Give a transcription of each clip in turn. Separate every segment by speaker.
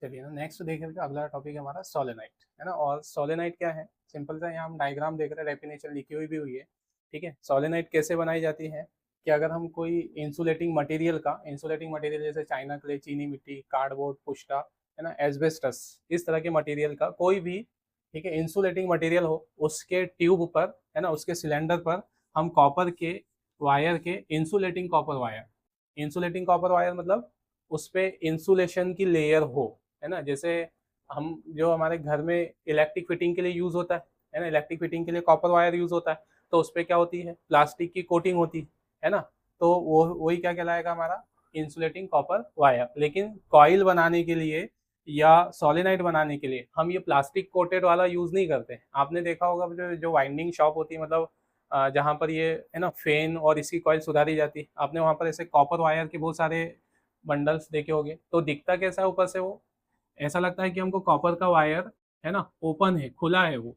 Speaker 1: चलिए ना, नेक्स्ट देख रहे अगला टॉपिक है हमारा सोलेनाइड, है ना। और सोलेनाइड क्या है, सिंपल सा यहाँ हम डायग्राम देख रहे हैं, डेफिनेशन लिखी हुई भी हुई है। ठीक है, सोलेनाइड कैसे बनाई जाती है कि अगर हम कोई इंसुलेटिंग मटेरियल जैसे चाइना क्ले, चीनी मिट्टी, कार्डबोर्ड, पुष्टा, है ना, एस्बेस्टस, इस तरह के मटेरियल का कोई भी, ठीक है, इंसुलेटिंग मटेरियल हो, उसके ट्यूब पर, है ना, उसके सिलेंडर पर हम कॉपर के वायर के इंसुलेटिंग कॉपर वायर मतलब उस पे इंसुलेशन की लेयर हो, है ना। जैसे हम जो हमारे घर में इलेक्ट्रिक फिटिंग के लिए यूज होता है ना, इलेक्ट्रिक फिटिंग के लिए कॉपर वायर यूज होता है, तो उस पर क्या होती है, प्लास्टिक की कोटिंग होती है ना। तो वो वही क्या कहलाएगा, हमारा इंसुलेटिंग कॉपर वायर। लेकिन कॉइल बनाने के लिए या सोलेनाइड बनाने के लिए हम ये प्लास्टिक कोटेड वाला यूज नहीं करते। आपने देखा होगा जो जो वाइंडिंग शॉप होती है, मतलब जहाँ पर ये, है ना, फेन और इसकी कॉइल सुधारी जाती है, आपने वहाँ पर ऐसे कॉपर वायर के बहुत सारे बंडल्स देखे होंगे। तो दिखता कैसा है ऊपर से, वो ऐसा लगता है कि हमको कॉपर का वायर, है ना, ओपन है, खुला है वो,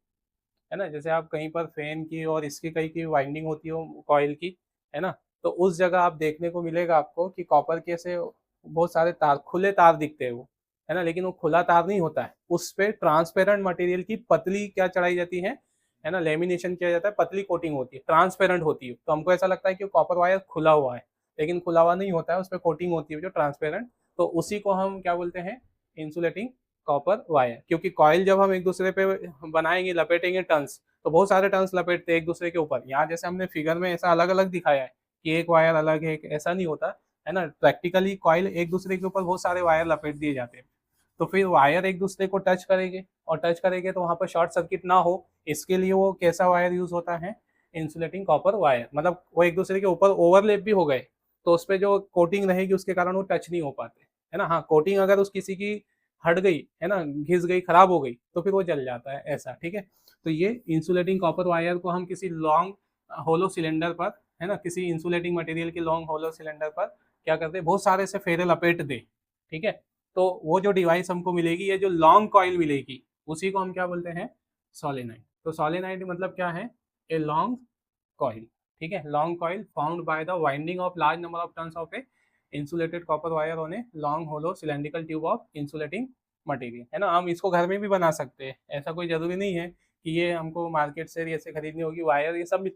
Speaker 1: है ना। जैसे आप कहीं पर फैन की और इसकी कहीं की वाइंडिंग होती हो कॉइल की, है ना, तो उस जगह आप देखने को मिलेगा आपको कि कॉपर के ऐसे बहुत सारे तार, खुले तार दिखते हैं वो, है ना। लेकिन वो खुला तार नहीं होता है, उस पे ट्रांसपेरेंट मटेरियल की पतली क्या चढ़ाई जाती है ना, लेमिनेशन किया जाता है, पतली कोटिंग होती है, ट्रांसपेरेंट होती है। तो हमको ऐसा लगता है कि कॉपर वायर खुला हुआ है, लेकिन खुला हुआ नहीं होता है, उस पर कोटिंग होती है जो ट्रांसपेरेंट। तो उसी को हम क्या बोलते हैं, इंसुलेटिंग कॉपर वायर। क्योंकि कॉइल जब हम एक दूसरे पे बनाएंगे, लपेटेंगे टर्न्स, तो बहुत सारे टर्न्स लपेटते हैं एक दूसरे के ऊपर। यहाँ जैसे हमने फिगर में ऐसा अलग अलग दिखाया है कि एक वायर अलग है, ऐसा नहीं होता, है ना। प्रैक्टिकली कॉइल एक दूसरे के ऊपर बहुत सारे वायर लपेट दिए जाते हैं। तो फिर वायर एक दूसरे को टच करेंगे, और टच करेंगे तो वहां पर शॉर्ट सर्किट ना हो, इसके लिए वो कैसा वायर यूज होता है, इंसुलेटिंग कॉपर वायर। मतलब वो एक दूसरे के ऊपर ओवरलेप भी हो गए तो उस पर जो कोटिंग रहेगी उसके कारण वो टच नहीं हो पाते, है ना। हाँ, कोटिंग अगर उस किसी की हट गई, है ना, घिस गई, खराब हो गई, तो फिर वो जल जाता है, ऐसा। ठीक है, तो ये इंसुलेटिंग कॉपर वायर को हम किसी लॉन्ग होलो सिलेंडर पर, है ना, किसी इंसुलेटिंग मटेरियल के लॉन्ग होलो सिलेंडर पर क्या करते हैं, बहुत सारे से फेरे लपेट दे। ठीक है, तो वो जो डिवाइस हमको मिलेगी, ये जो लॉन्ग कॉइल मिलेगी, उसी को हम क्या बोलते हैं, सोलेनाइड। तो सोलेनाइड मतलब क्या है, ए लॉन्ग कॉइल। ठीक है, long coil found by the winding of large number of turns of a insulated copper wire on a long hollow cylindrical tube of insulating material, है ना। हम इसको घर में भी बना सकते हैं, ऐसा कोई जरूरी नहीं है कि ये हमको मार्केट से ऐसे खरीदनी होगी। वायर ये सब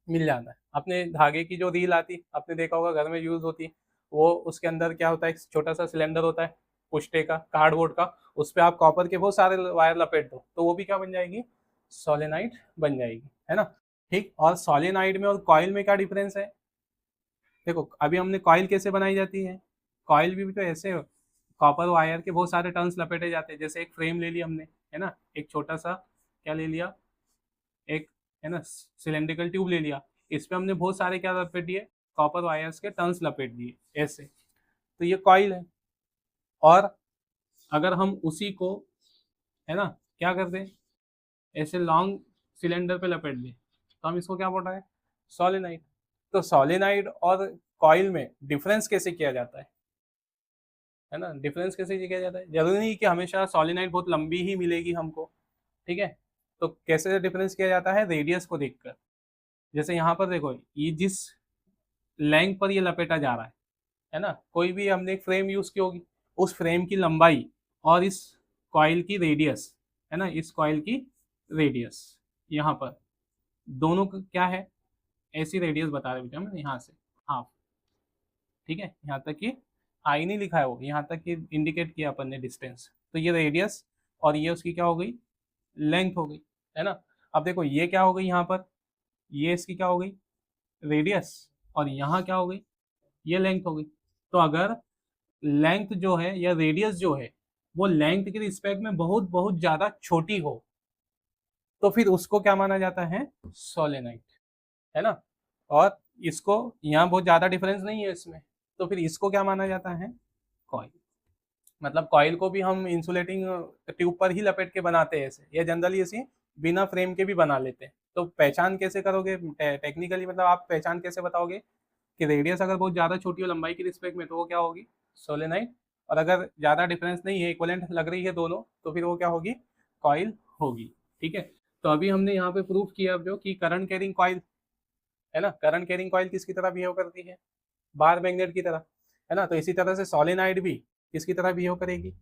Speaker 1: मिल जाता है। अपने धागे की जो रील आती, आपने देखा होगा घर में यूज होती है, वो उसके अंदर क्या होता है, एक छोटा सा सिलेंडर होता है, पुष्टे का, कार्डबोर्ड का, उस पर आप कॉपर के बहुत सारे वायर लपेट दो तो वो भी क्या बन जाएगी, सोलेनाइड बन जाएगी, है ना। ठीक, और सोलेनाइड में और कॉइल में क्या डिफरेंस है, देखो अभी हमने कॉइल कैसे बनाई जाती है, कॉइल भी तो ऐसे कॉपर वायर के बहुत सारे टर्न्स लपेटे जाते हैं। जैसे एक फ्रेम ले लिया हमने, है ना, एक छोटा सा क्या ले लिया, एक, है ना, सिलेंड्रिकल ट्यूब ले लिया, इस पे हमने बहुत सारे क्या लपेट दिए, कॉपर वायर्स के टर्न्स लपेट दिए ऐसे, तो ये कॉइल है। और अगर हम उसी को, है ना, क्या कर दें, ऐसे लॉन्ग सिलेंडर पे लपेट दें, तो हम इसको क्या बोल रहे हैं, सोलेनाइड। तो सोलेनाइड और कॉइल में डिफरेंस कैसे किया जाता है ना, डिफरेंस कैसे किया जाता है, जरूरी नहीं कि हमेशा सोलेनाइड बहुत लंबी ही मिलेगी हमको। ठीक है, तो कैसे डिफरेंस किया जाता है, रेडियस को देखकर। जैसे यहाँ पर देखो, ये जिस लेंथ पर ये लपेटा जा रहा है ना, कोई भी हमने एक फ्रेम यूज की होगी, उस फ्रेम की लंबाई और इस कॉइल की रेडियस, है ना, इस कॉइल की रेडियस यहाँ पर, दोनों का क्या है, ऐसी रेडियस बता रहे बेटे हम यहाँ से, हाफ। ठीक है, यहाँ तक कि आई नहीं लिखा है वो, यहाँ तक कि इंडिकेट किया अपन ने डिस्टेंस, तो ये रेडियस और ये उसकी क्या हो गई, लेंथ हो गई, है ना। अब देखो ये क्या हो गई यहाँ पर, ये इसकी क्या हो गई, रेडियस, और यहाँ क्या हो गई, ये लेंथ हो गई। तो अगर लेंथ जो है या रेडियस जो है वो लेंथ के रिस्पेक्ट में बहुत बहुत ज्यादा छोटी हो, तो फिर उसको क्या माना जाता है, सोलेनाइड, है ना। और इसको, यहाँ बहुत ज्यादा डिफरेंस नहीं है इसमें, तो फिर इसको क्या माना जाता है, कॉइल। मतलब कॉइल को भी हम इंसुलेटिंग ट्यूब पर ही लपेट के बनाते हैं ऐसे, या जनरली ऐसी बिना फ्रेम के भी बना लेते हैं। तो पहचान कैसे करोगे टेक्निकली, मतलब आप पहचान कैसे बताओगे कि रेडियस अगर बहुत ज़्यादा छोटी हो लंबाई की रिस्पेक्ट में, तो वो क्या होगी, सोलेनाइड। और अगर ज़्यादा डिफरेंस नहीं है, इक्वलेंट लग रही है दोनों, तो फिर वो क्या होगी, कॉइल होगी। ठीक है, तो अभी हमने यहाँ पे प्रूफ किया जो कि करंट कैरिंग कॉइल, है ना, करंट कैरिंग कॉइल किसकी तरह बिहेव करती है, बार मैग्नेट की तरह, है ना। तो इसी तरह से सोलेनाइड भी किसकी तरह बिहेव करेगी,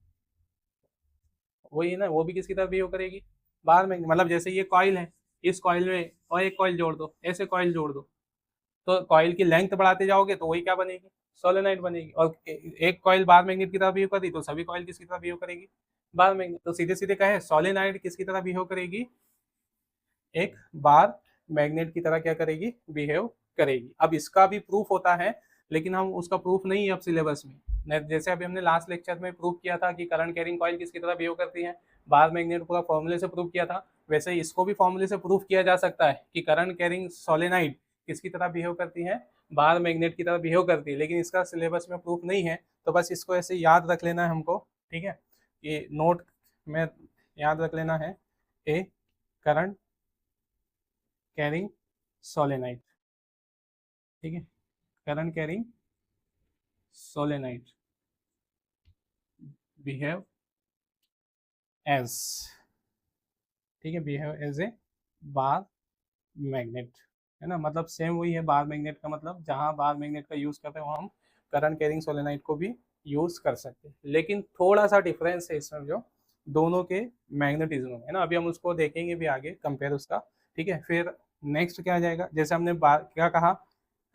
Speaker 1: वही है ना, वो भी किसकी तरह बिहेव करेगी, बाहर में, मतलब जैसे ये कॉइल है, इस कॉइल में और एक कॉइल जोड़ दो, ऐसे कॉइल जोड़ दो, तो कॉइल की लेंथ बढ़ाते जाओगे तो वही क्या बनेगी, सोलेनाइड बनेगी। और एक कॉइल बार मैग्नेट की तरह बिहेव करी तो सभी कॉइल किसकी तरह बिहेव करेगी, बार मैग्नेट। तो सीधे सीधे कहे सोलेनाइड किसकी तरह बिहेव करेगी, एक बार मैग्नेट की तरह क्या करेगी, बिहेव करेगी। अब इसका भी प्रूफ होता है, लेकिन हम उसका प्रूफ नहीं है अब सिलेबस में। जैसे अभी हमने लास्ट लेक्चर में प्रूफ किया था कि करंट कैरिंग कॉइल किसकी तरह बिहेव करती है, बार मैग्नेट पूरा फॉर्मूले से प्रूफ किया था, वैसे इसको भी फॉर्मूले से प्रूफ किया जा सकता है कि करंट कैरिंग सोलेनाइड किसकी तरह बिहेव करती है, बार मैग्नेट की तरह बिहेव करती है, लेकिन इसका सिलेबस में प्रूफ नहीं है। तो बस इसको ऐसे याद रख लेना है हमको, ठीक है, ये नोट में याद रख लेना है, ए करंट कैरिंग सोलेनाइड, ठीक है, current carrying solenoid behave as, ठीक है, behave as a bar magnet, है ना, मतलब सेम वही है बार मैग्नेट का, मतलब जहां बार मैग्नेट का यूज करते हैं वहां हम करंट कैरिंग सोलेनाइड को भी यूज कर सकते हैं, लेकिन थोड़ा सा डिफरेंस है इसमें जो दोनों के मैग्नेटिज्म है ना, अभी हम उसको देखेंगे भी आगे कंपेयर उसका, ठीक है। फिर नेक्स्ट क्या आ जाएगा, जैसे हमने क्या कहा,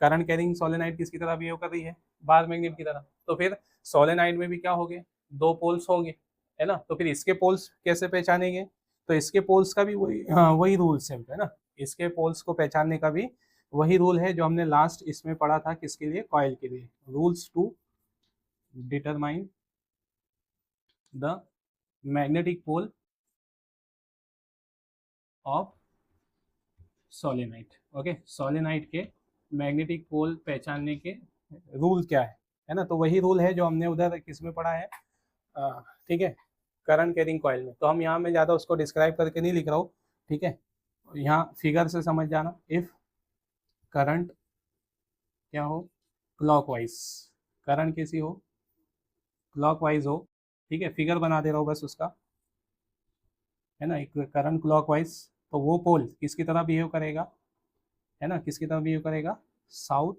Speaker 1: करंट कैरिंग सोलेनाइड किसकी तरह बिहेव कर रही है, बार मैग्नेट की तरह, तो फिर सोलेनाइड में भी क्या होंगे, दो पोल्स होंगे, है ना, तो फिर इसके पोल्स कैसे पहचानेंगे, तो इसके पोल्स का भी वही, हाँ वही रूल्स है ना, इसके पोल्स को पहचानने का भी वही रूल है जो हमने लास्ट इसमें पढ़ा था, किसके लिए, कॉइल के लिए, rules to determine the magnetic pole of solenoid. Okay, solenoid के मैग्नेटिक पोल पहचानने के रूल क्या है ना, तो वही रूल है जो हमने उधर किसमें पढ़ा है, ठीक है, करंट कैरिंग कॉइल में। तो हम यहाँ में ज़्यादा उसको डिस्क्राइब करके नहीं लिख रहा हूँ, ठीक है, यहाँ फिगर से समझ जाना, इफ करंट क्या हो, क्लॉकवाइज, करंट कैसी हो, क्लॉकवाइज हो, ठीक है, फिगर बना दे रहा हूँ बस उसका, है ना, एक करंट क्लॉकवाइज, तो वो पोल किसकी तरह बिहेव करेगा, है ना, किसकी तरह बिहेव करेगा, साउथ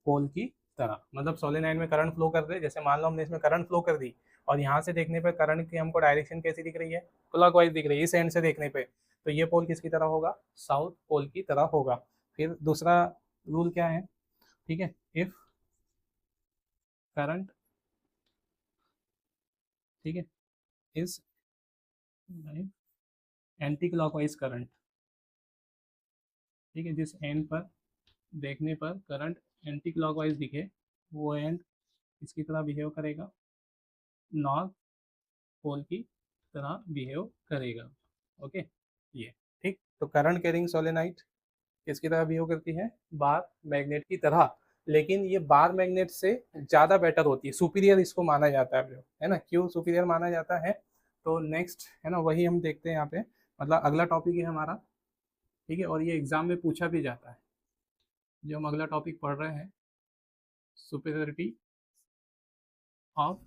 Speaker 1: पोल की तरह। मतलब सोलेनाइड में करंट फ्लो कर रहे, जैसे मान लो हमने इसमें करंट फ्लो कर दी और यहाँ से देखने पे करंट की हमको डायरेक्शन कैसी दिख रही है, क्लॉकवाइज दिख रही है, इस एंड से देखने पे, तो ये पोल किसकी तरह होगा, साउथ पोल की तरह होगा। फिर दूसरा रूल क्या है, ठीक है, इफ करंट, ठीक है, इज एंटी क्लॉकवाइज करंट, ठीक है, जिस एंड पर देखने पर करंट एंटी क्लॉकवाइज दिखे, वो एंड इसकी तरह बिहेव करेगा, नॉर्थ पोल की तरह बिहेव करेगा। ओके, ये ठीक, तो करंट कैरिंग सोलेनाइड किसकी तरह बिहेव करती है, बार मैग्नेट की तरह, लेकिन ये बार मैग्नेट से ज़्यादा बेटर होती है, सुपीरियर इसको माना जाता है ना, क्यों सुपीरियर माना जाता है, तो नेक्स्ट है ना वही हम देखते हैं यहाँ पे, मतलब अगला टॉपिक है हमारा, ठीक है, और ये एग्जाम में पूछा भी जाता है, जो हम अगला टॉपिक पढ़ रहे हैं, superiority of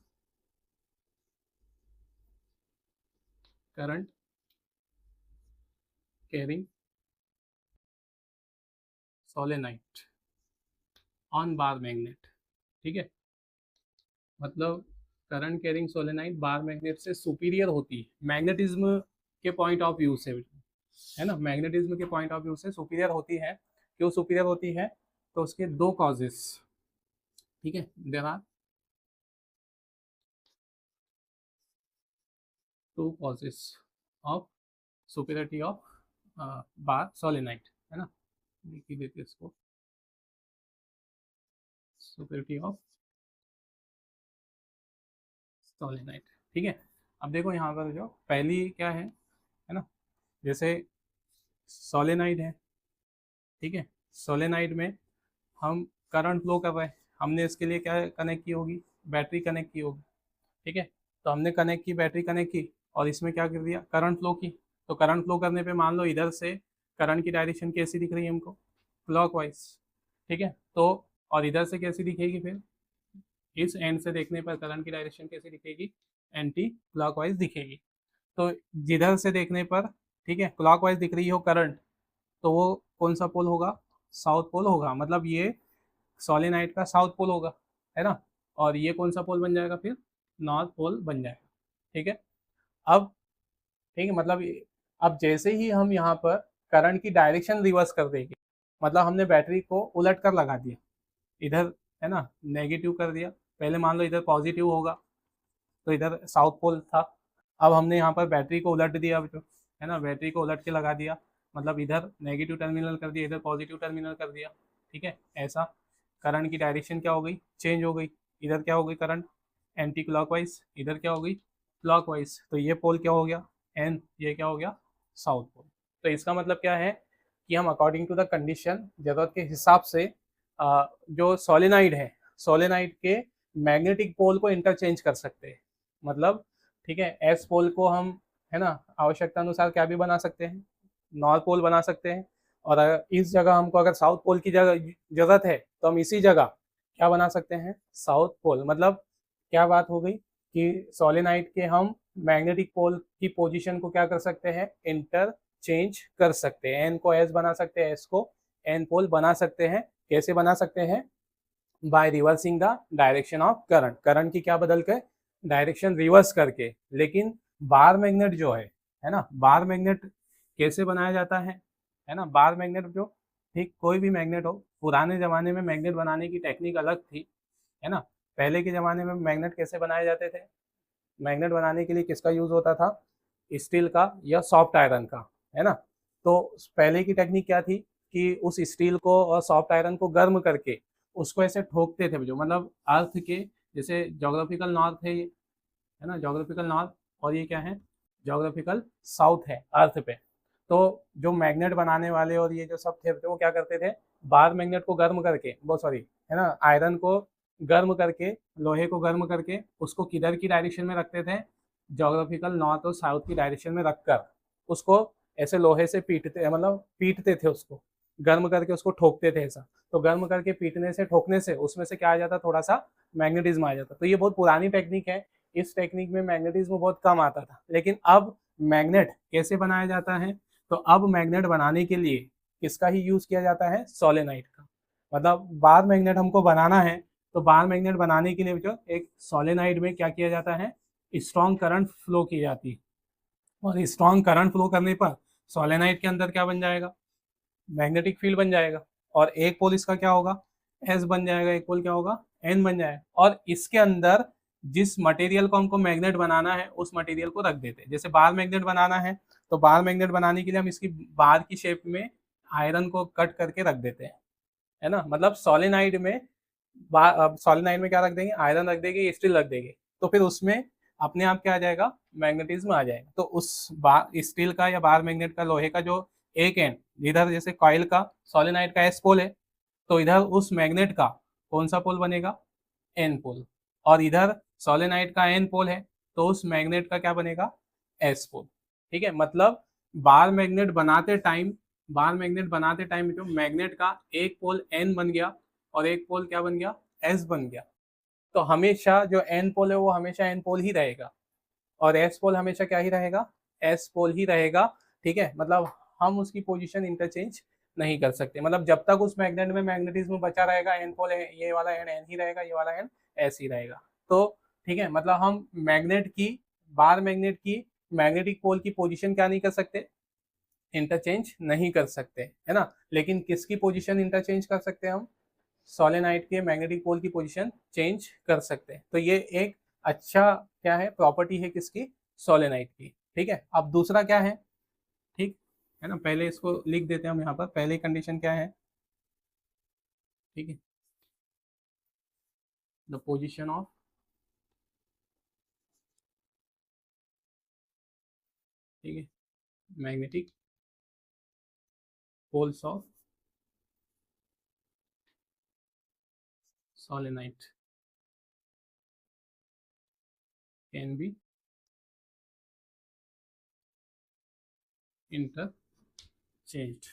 Speaker 1: current carrying solenoid on bar magnet, ठीक है, मतलब current carrying solenoid bar magnet से सुपीरियर होती है मैग्नेटिज्म के पॉइंट ऑफ व्यू से, है ना, मैग्नेटिज्म के पॉइंट ऑफ व्यू से सुपीरियर होती है। क्यों सुपीरियर होती है, तो उसके दो कॉजेस, ठीक है, there are two causes of superiority of bar solenoid, है ना, लिख देते इसको, सुपीरियरिटी ऑफ सोलेनाइड, ठीक है। अब देखो यहाँ पर जो पहली क्या है ना, जैसे सोलेनाइड है, ठीक है, सोलेनाइड में हम करंट फ्लो कर रहे हैं, हमने इसके लिए क्या कनेक्ट की होगी, बैटरी कनेक्ट की होगी, ठीक है, तो हमने कनेक्ट की, बैटरी कनेक्ट की, और इसमें क्या कर दिया, करंट फ्लो की, तो करंट फ्लो करने पे मान लो इधर से करंट की डायरेक्शन कैसी दिख रही है हमको, क्लॉकवाइज, ठीक है, तो और इधर से कैसी दिखेगी, फिर इस एंड से देखने पर करंट की डायरेक्शन कैसी दिखेगी, एंटी क्लॉकवाइज दिखेगी। तो जिधर से देखने पर, ठीक है, क्लॉकवाइज दिख रही हो करंट, तो वो कौन सा पोल होगा, साउथ पोल होगा, मतलब ये सोलेनाइड का साउथ पोल होगा, है ना, और ये कौन सा पोल बन जाएगा फिर, नॉर्थ पोल बन जाएगा, ठीक है। अब ठीक है, मतलब अब जैसे ही हम यहाँ पर करंट की डायरेक्शन रिवर्स कर देंगे, मतलब हमने बैटरी को उलट कर लगा दिया, इधर है ना नेगेटिव कर दिया, पहले मान लो इधर पॉजिटिव होगा तो इधर साउथ पोल था, अब हमने यहाँ पर बैटरी को उलट दिया, जो है ना बैटरी को उलट के लगा दिया, मतलब इधर नेगेटिव टर्मिनल कर दिया, इधर पॉजिटिव टर्मिनल कर दिया। ठीक है, ऐसा करंट की डायरेक्शन क्या हो गई, चेंज हो गई। इधर क्या हो गई करंट, एंटी क्लॉकवाइज, इधर क्या हो गई क्लॉकवाइज, तो ये पोल क्या हो गया एन, ये क्या हो गया साउथ पोल। तो इसका मतलब क्या है कि हम अकॉर्डिंग टू द कंडीशन, जरूरत के हिसाब से जो सोलेनाइड है, सोलेनाइड के मैग्नेटिक पोल को इंटरचेंज कर सकते हैं। मतलब ठीक है, एस पोल को हम है ना आवश्यकता अनुसार क्या भी बना सकते हैं, नॉर्थ पोल बना सकते हैं। और अगर इस जगह हमको अगर साउथ पोल की जगह जरूरत है तो हम इसी जगह क्या बना सकते हैं, साउथ पोल। मतलब क्या बात हो गई कि सोलेनाइड के हम मैग्नेटिक पोल की पोजीशन को क्या कर सकते हैं, इंटरचेंज कर सकते हैं। एन को एस बना सकते हैं, एस को एन पोल बना सकते हैं। कैसे बना सकते हैं, bye reversing the direction of current, current की क्या बदल के डायरेक्शन रिवर्स करके। लेकिन बार मैग्नेट जो है ना, बार मैग्नेट कैसे बनाया जाता है ना, बार मैग्नेट जो, ठीक कोई भी मैग्नेट हो, पुराने जमाने में मैग्नेट बनाने की टेक्निक अलग थी, है ना। पहले के ज़माने में मैग्नेट कैसे बनाए जाते थे, मैग्नेट बनाने के लिए किसका यूज़ होता था, स्टील का या सॉफ्ट आयरन का, है ना। तो पहले की टेक्निक क्या थी कि उस स्टील को और सॉफ्ट आयरन को गर्म करके उसको ऐसे ठोकते थे, जो मतलब अर्थ के, जैसे जोग्राफिकल नॉर्थ है ये, है ना जोग्राफिकल नॉर्थ, और ये क्या है जोग्राफिकल साउथ है अर्थ पे। तो जो मैग्नेट बनाने वाले और ये जो सब थे वो क्या करते थे, बार मैग्नेट को गर्म करके, वो सॉरी है ना आयरन को गर्म करके, लोहे को गर्म करके उसको किधर की डायरेक्शन में रखते थे, जोग्राफिकल नॉर्थ और साउथ की डायरेक्शन में रखकर उसको ऐसे लोहे से पीटते, मतलब पीटते थे उसको, गर्म करके उसको ठोकते थे ऐसा। तो गर्म करके पीटने से, ठोकने से उसमें से क्या आ जाता, थोड़ा सा मैग्नेटिज्म आ जाता। तो ये बहुत पुरानी टेक्निक है, इस टेक्निक में मैग्नेटिज्म बहुत कम आता था। लेकिन अब मैग्नेट कैसे बनाया जाता है, तो अब मैग्नेट बनाने के लिए किसका ही यूज किया जाता है, सोलेनाइड का। मतलब बार मैग्नेट हमको बनाना है, तो बार मैग्नेट बनाने के लिए जो एक सोलेनाइड में क्या किया जाता है, स्ट्रॉन्ग करंट फ्लो की जाती है। और स्ट्रॉन्ग करंट फ्लो करने पर सोलेनाइड के अंदर क्या बन जाएगा, मैग्नेटिक फील्ड बन जाएगा। और एक पोल इसका क्या होगा, एस बन जाएगा, एक पोल क्या होगा, एन बन जाएगा। और इसके अंदर जिस मटेरियल को हमको मैग्नेट बनाना है उस मटेरियल को रख देते हैं। जैसे बार मैग्नेट बनाना है, तो बार मैग्नेट बनाने के लिए हम इसकी बार की शेप में आयरन को कट करके रख देते हैं, है ना। मतलब सोलेनाइड में सोलेनाइड में क्या रख देंगे, आयरन रख देंगे, स्टील रख देंगे, तो फिर उसमें अपने आप क्या आ जाएगा, मैग्नेटिज्म आ जाएगा। तो उस बार स्टील का या बार मैग्नेट का, लोहे का जो एक एंड, इधर जैसे कॉइल का सोलेनाइड का एस पोल है, तो इधर उस मैग्नेट का कौन सा पोल बनेगा, एन पोल। और इधर सोलेनाइड का एन पोल है, तो उस मैग्नेट का क्या बनेगा, एस पोल। ठीक है, मतलब बार मैग्नेट बनाते टाइम, बार मैग्नेट बनाते टाइम जो मैग्नेट का एक पोल एन बन गया और एक पोल क्या बन गया, एस बन गया। तो हमेशा जो एन पोल है वो हमेशा एन पोल ही रहेगा, और एस पोल हमेशा क्या ही रहेगा, एस पोल ही रहेगा। ठीक है, मतलब हम उसकी पोजीशन इंटरचेंज नहीं कर सकते। मतलब जब तक उस मैग्नेट में मैग्नेटिज्म बचा रहेगा, एन पोल ये वाला एन एन ही रहेगा, ये वाला एन एस ही रहेगा। तो ठीक है, मतलब हम मैग्नेट की, बार मैग्नेट की मैग्नेटिक पोल की पोजीशन क्या नहीं कर सकते, इंटरचेंज नहीं कर सकते, है ना। लेकिन किसकी पोजीशन इंटरचेंज कर सकते हैं हम, सोलेनाइड के मैग्नेटिक पोल की पोजीशन चेंज कर सकते हैं। तो ये एक अच्छा क्या है, प्रॉपर्टी है किसकी, सोलेनाइड की। ठीक है, अब दूसरा क्या है, ठीक है ना, पहले इसको लिख देते हैं हम यहाँ पर, पहली कंडीशन क्या है, ठीक है, द पोजीशन ऑफ, ठीक है, magnetic poles of solenoid can be interchanged.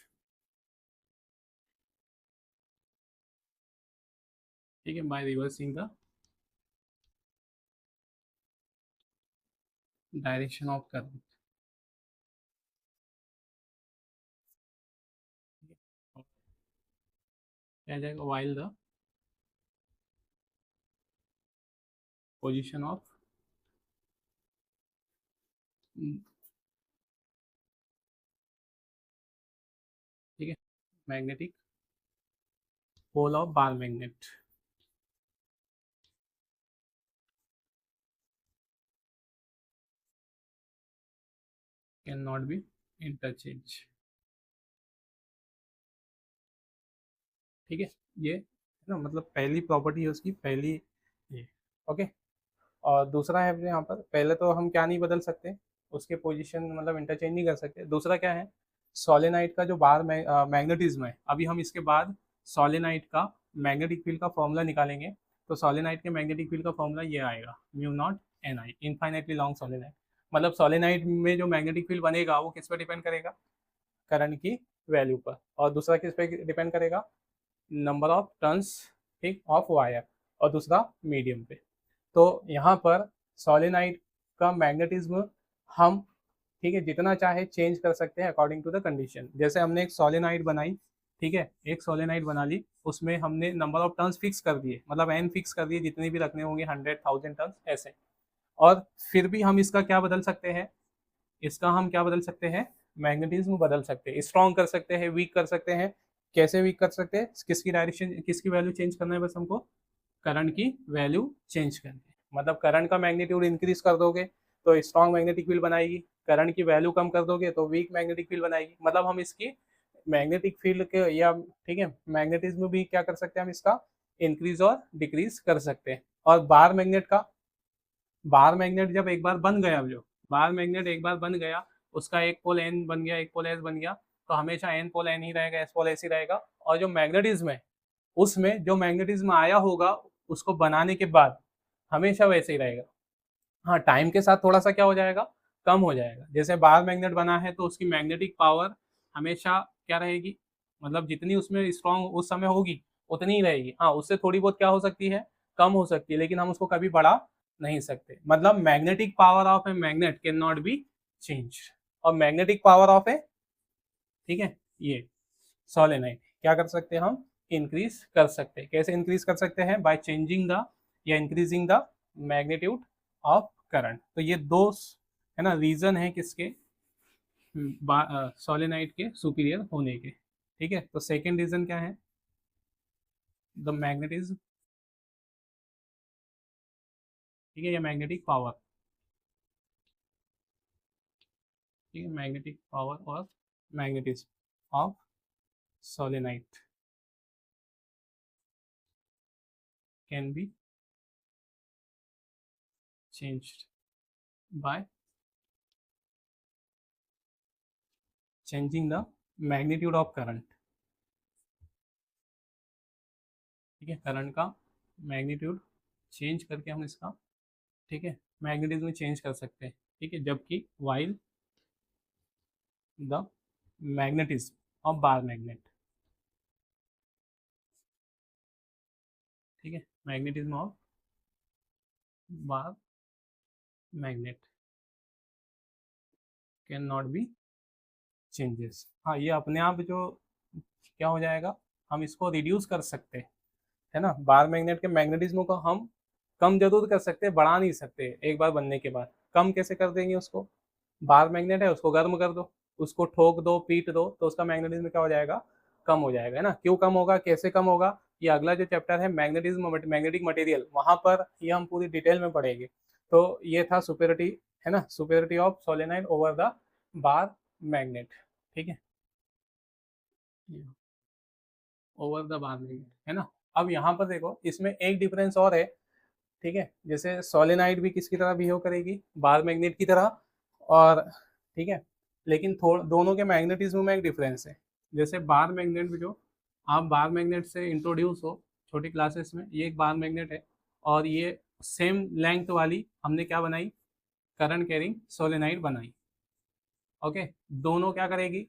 Speaker 1: ठीक है, by reversing the direction of current. क्या आ जाएगा, while the position of magnetic pole of bar magnet can not be interchange. ठीक है, ये ना मतलब पहली प्रॉपर्टी है उसकी, पहली ये। ओके, और दूसरा है अपने यहाँ पर, पहले तो हम क्या नहीं बदल सकते, उसके पोजीशन मतलब इंटरचेंज नहीं कर सकते। दूसरा क्या है, सोलेनाइड का जो बार मैग्नेटिज्म है, अभी हम इसके बाद सोलेनाइड का मैग्नेटिक फील्ड का फॉर्मूला निकालेंगे। तो सोलेनाइड के मैग्नेटिक फील्ड का फॉर्मूला ये आएगा, म्यू नॉट एन आई, इनफाइनाइटली लॉन्ग सोलेनाइड। मतलब सोलेनाइड में जो मैग्नेटिक फील्ड बनेगा वो किस पर डिपेंड करेगा, करंट की वैल्यू पर, और दूसरा किस पे डिपेंड करेगा, नंबर ऑफ टर्न्स, ठीक, ऑफ वायर, और दूसरा मीडियम पे। तो यहाँ पर सोलेनाइड का मैग्नेटिज्म हम, ठीक है, जितना चाहे चेंज कर सकते हैं अकॉर्डिंग टू द कंडीशन। जैसे हमने एक सोलेनाइड बनाई, ठीक है, एक सोलेनाइड बना ली, उसमें हमने नंबर ऑफ टर्न्स फिक्स कर दिए, मतलब एन फिक्स कर दिए, जितने भी रखने होंगे 100,000 टर्न्स ऐसे। और फिर भी हम इसका क्या बदल सकते हैं, इसका हम क्या बदल सकते हैं, मैग्नेटिज्म बदल सकते हैं, स्ट्रॉन्ग कर सकते हैं, वीक कर सकते हैं। कैसे वीक कर सकते हैं, किसकी डायरेक्शन, किसकी वैल्यू चेंज करना है, बस हमको करंट की वैल्यू चेंज करनी है। मतलब करंट का मैग्नीट्यूड इंक्रीज कर दोगे तो स्ट्रॉन्ग मैग्नेटिक फील्ड बनाएगी, करंट की वैल्यू कम कर दोगे तो वीक मैग्नेटिक फील्ड बनाएगी। मतलब हम इसकी मैग्नेटिक फील्ड के, या ठीक है, मैग्नेटिज्म भी क्या कर सकते हैं हम इसका, इंक्रीज और डिक्रीज कर सकते हैं। और बार मैग्नेट का, बार मैग्नेट जब एक बार बन गया, जो बार मैग्नेट एक बार बन गया, उसका एक पोल एन बन गया, एक पोल एस बन गया, तो हमेशा एन पोल एन ही रहेगा, एस पोल एस ही रहेगा। और जो मैग्नेटिज्म है, उसमें जो मैग्नेटिज्म आया होगा उसको बनाने के बाद हमेशा वैसे ही रहेगा। हाँ, टाइम के साथ थोड़ा सा क्या हो जाएगा, कम हो जाएगा। जैसे बार मैग्नेट बना है तो उसकी मैग्नेटिक पावर हमेशा क्या रहेगी, मतलब जितनी उसमें स्ट्रॉन्ग उस समय होगी उतनी ही रहेगी। हाँ, उससे थोड़ी बहुत क्या हो सकती है, कम हो सकती है, लेकिन हम उसको कभी बढ़ा नहीं सकते। मतलब magnetic power of a magnet can not B change, और मैग्नेटिक पावर ऑफ ए, ठीक है, ये सोलेनाइड क्या कर सकते हैं हम, इंक्रीज कर सकते हैं। कैसे इंक्रीज कर सकते हैं, बाय चेंजिंग द या increasing the magnitude of current. तो ये दो है ना रीजन है किसके, सोलेनाइड के सुपीरियर होने के। ठीक है, तो सेकेंड रीजन क्या है, द मैग्नेटिज्म, ठीक है, या मैग्नेटिक पावर, ठीक है, मैग्नेटिक पावर और magnetism of solenoid can B changed by changing the magnitude of current। ठीक है, करंट का मैग्नीट्यूड चेंज करके हम इसका, ठीक है, मैग्नेटिज्म चेंज कर सकते हैं। ठीक है, जबकि while the magnetism of bar magnet, ठीक है, magnetism of bar magnet can not B changes. हाँ, ये अपने आप जो क्या हो जाएगा, हम इसको रिड्यूस कर सकते हैं, है ना। बार मैग्नेट के मैग्नेटिज्म को हम कम जरूर कर सकते हैं, बढ़ा नहीं सकते। एक बार बनने के बाद कम कैसे कर देंगे उसको, बार मैग्नेट है उसको गर्म कर दो, उसको ठोक दो, पीट दो, तो उसका मैग्नेटिज्म क्या हो जाएगा, कम हो जाएगा, है ना। क्यों कम होगा, कैसे कम होगा, ये अगला जो चैप्टर है मैग्नेटिज्म मैग्नेटिक मटेरियल, वहां पर ये हम पूरी डिटेल में पढ़ेंगे। तो ये था सुपेरिटी, है ना, superiority of solenoid over the bar magnet. ठीक है, ओवर द बार मैग्नेट, है ना। अब यहाँ पर देखो, इसमें एक डिफरेंस और है, ठीक है। जैसे सोलेनाइड भी किसकी तरह बिहेव करेगी, बार मैग्नेट की तरह, और ठीक है, लेकिन दोनों के मैग्नेटिज्म में एक डिफरेंस है। जैसे बार मैग्नेट में, जो आप बार मैग्नेट से इंट्रोड्यूस हो छोटी क्लासेस में, ये एक बार मैग्नेट है, और ये सेम लेंथ वाली हमने क्या बनाई, करंट कैरिंग सोलेनाइड बनाई। ओके, दोनों क्या करेगी,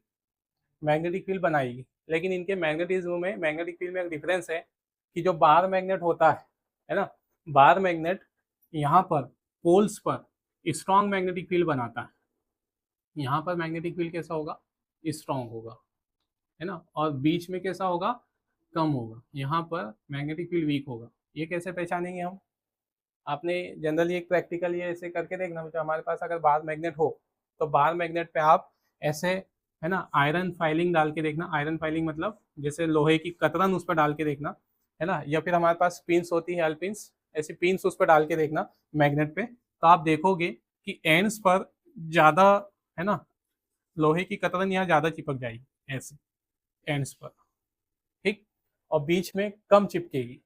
Speaker 1: मैग्नेटिक फील्ड बनाएगी, लेकिन इनके मैग्नेटिज्म में, मैग्नेटिक फील्ड में एक डिफरेंस है कि जो बार मैग्नेट होता है ना, बार मैग्नेट यहाँ पर पोल्स पर स्ट्रॉन्ग मैग्नेटिक फील्ड बनाता है। यहाँ पर मैग्नेटिक फील्ड कैसा होगा, स्ट्रॉन्ग होगा, है ना, और बीच में कैसा होगा, कम होगा। यहाँ पर मैग्नेटिक फील्ड वीक होगा। ये कैसे पहचानेंगे हम, आपने जनरली एक प्रैक्टिकल ये ऐसे करके देखना, मतलब हमारे पास अगर बार मैग्नेट हो तो बार मैग्नेट पे आप ऐसे, है ना, आयरन फाइलिंग डाल के देखना। आयरन फाइलिंग मतलब जैसे लोहे की कतरन उस पर डाल के देखना, है ना, या फिर हमारे पास पिंस होती है, एल पिंस, ऐसी पिंस उस पर डाल के देखना मैग्नेट पे, तो आप देखोगे कि एंड्स पर ज़्यादा, है ना, लोहे की कतरन यहाँ ज़्यादा चिपक जाएगी ऐसे एंड्स पर, ठीक, और बीच में कम चिपकेगी,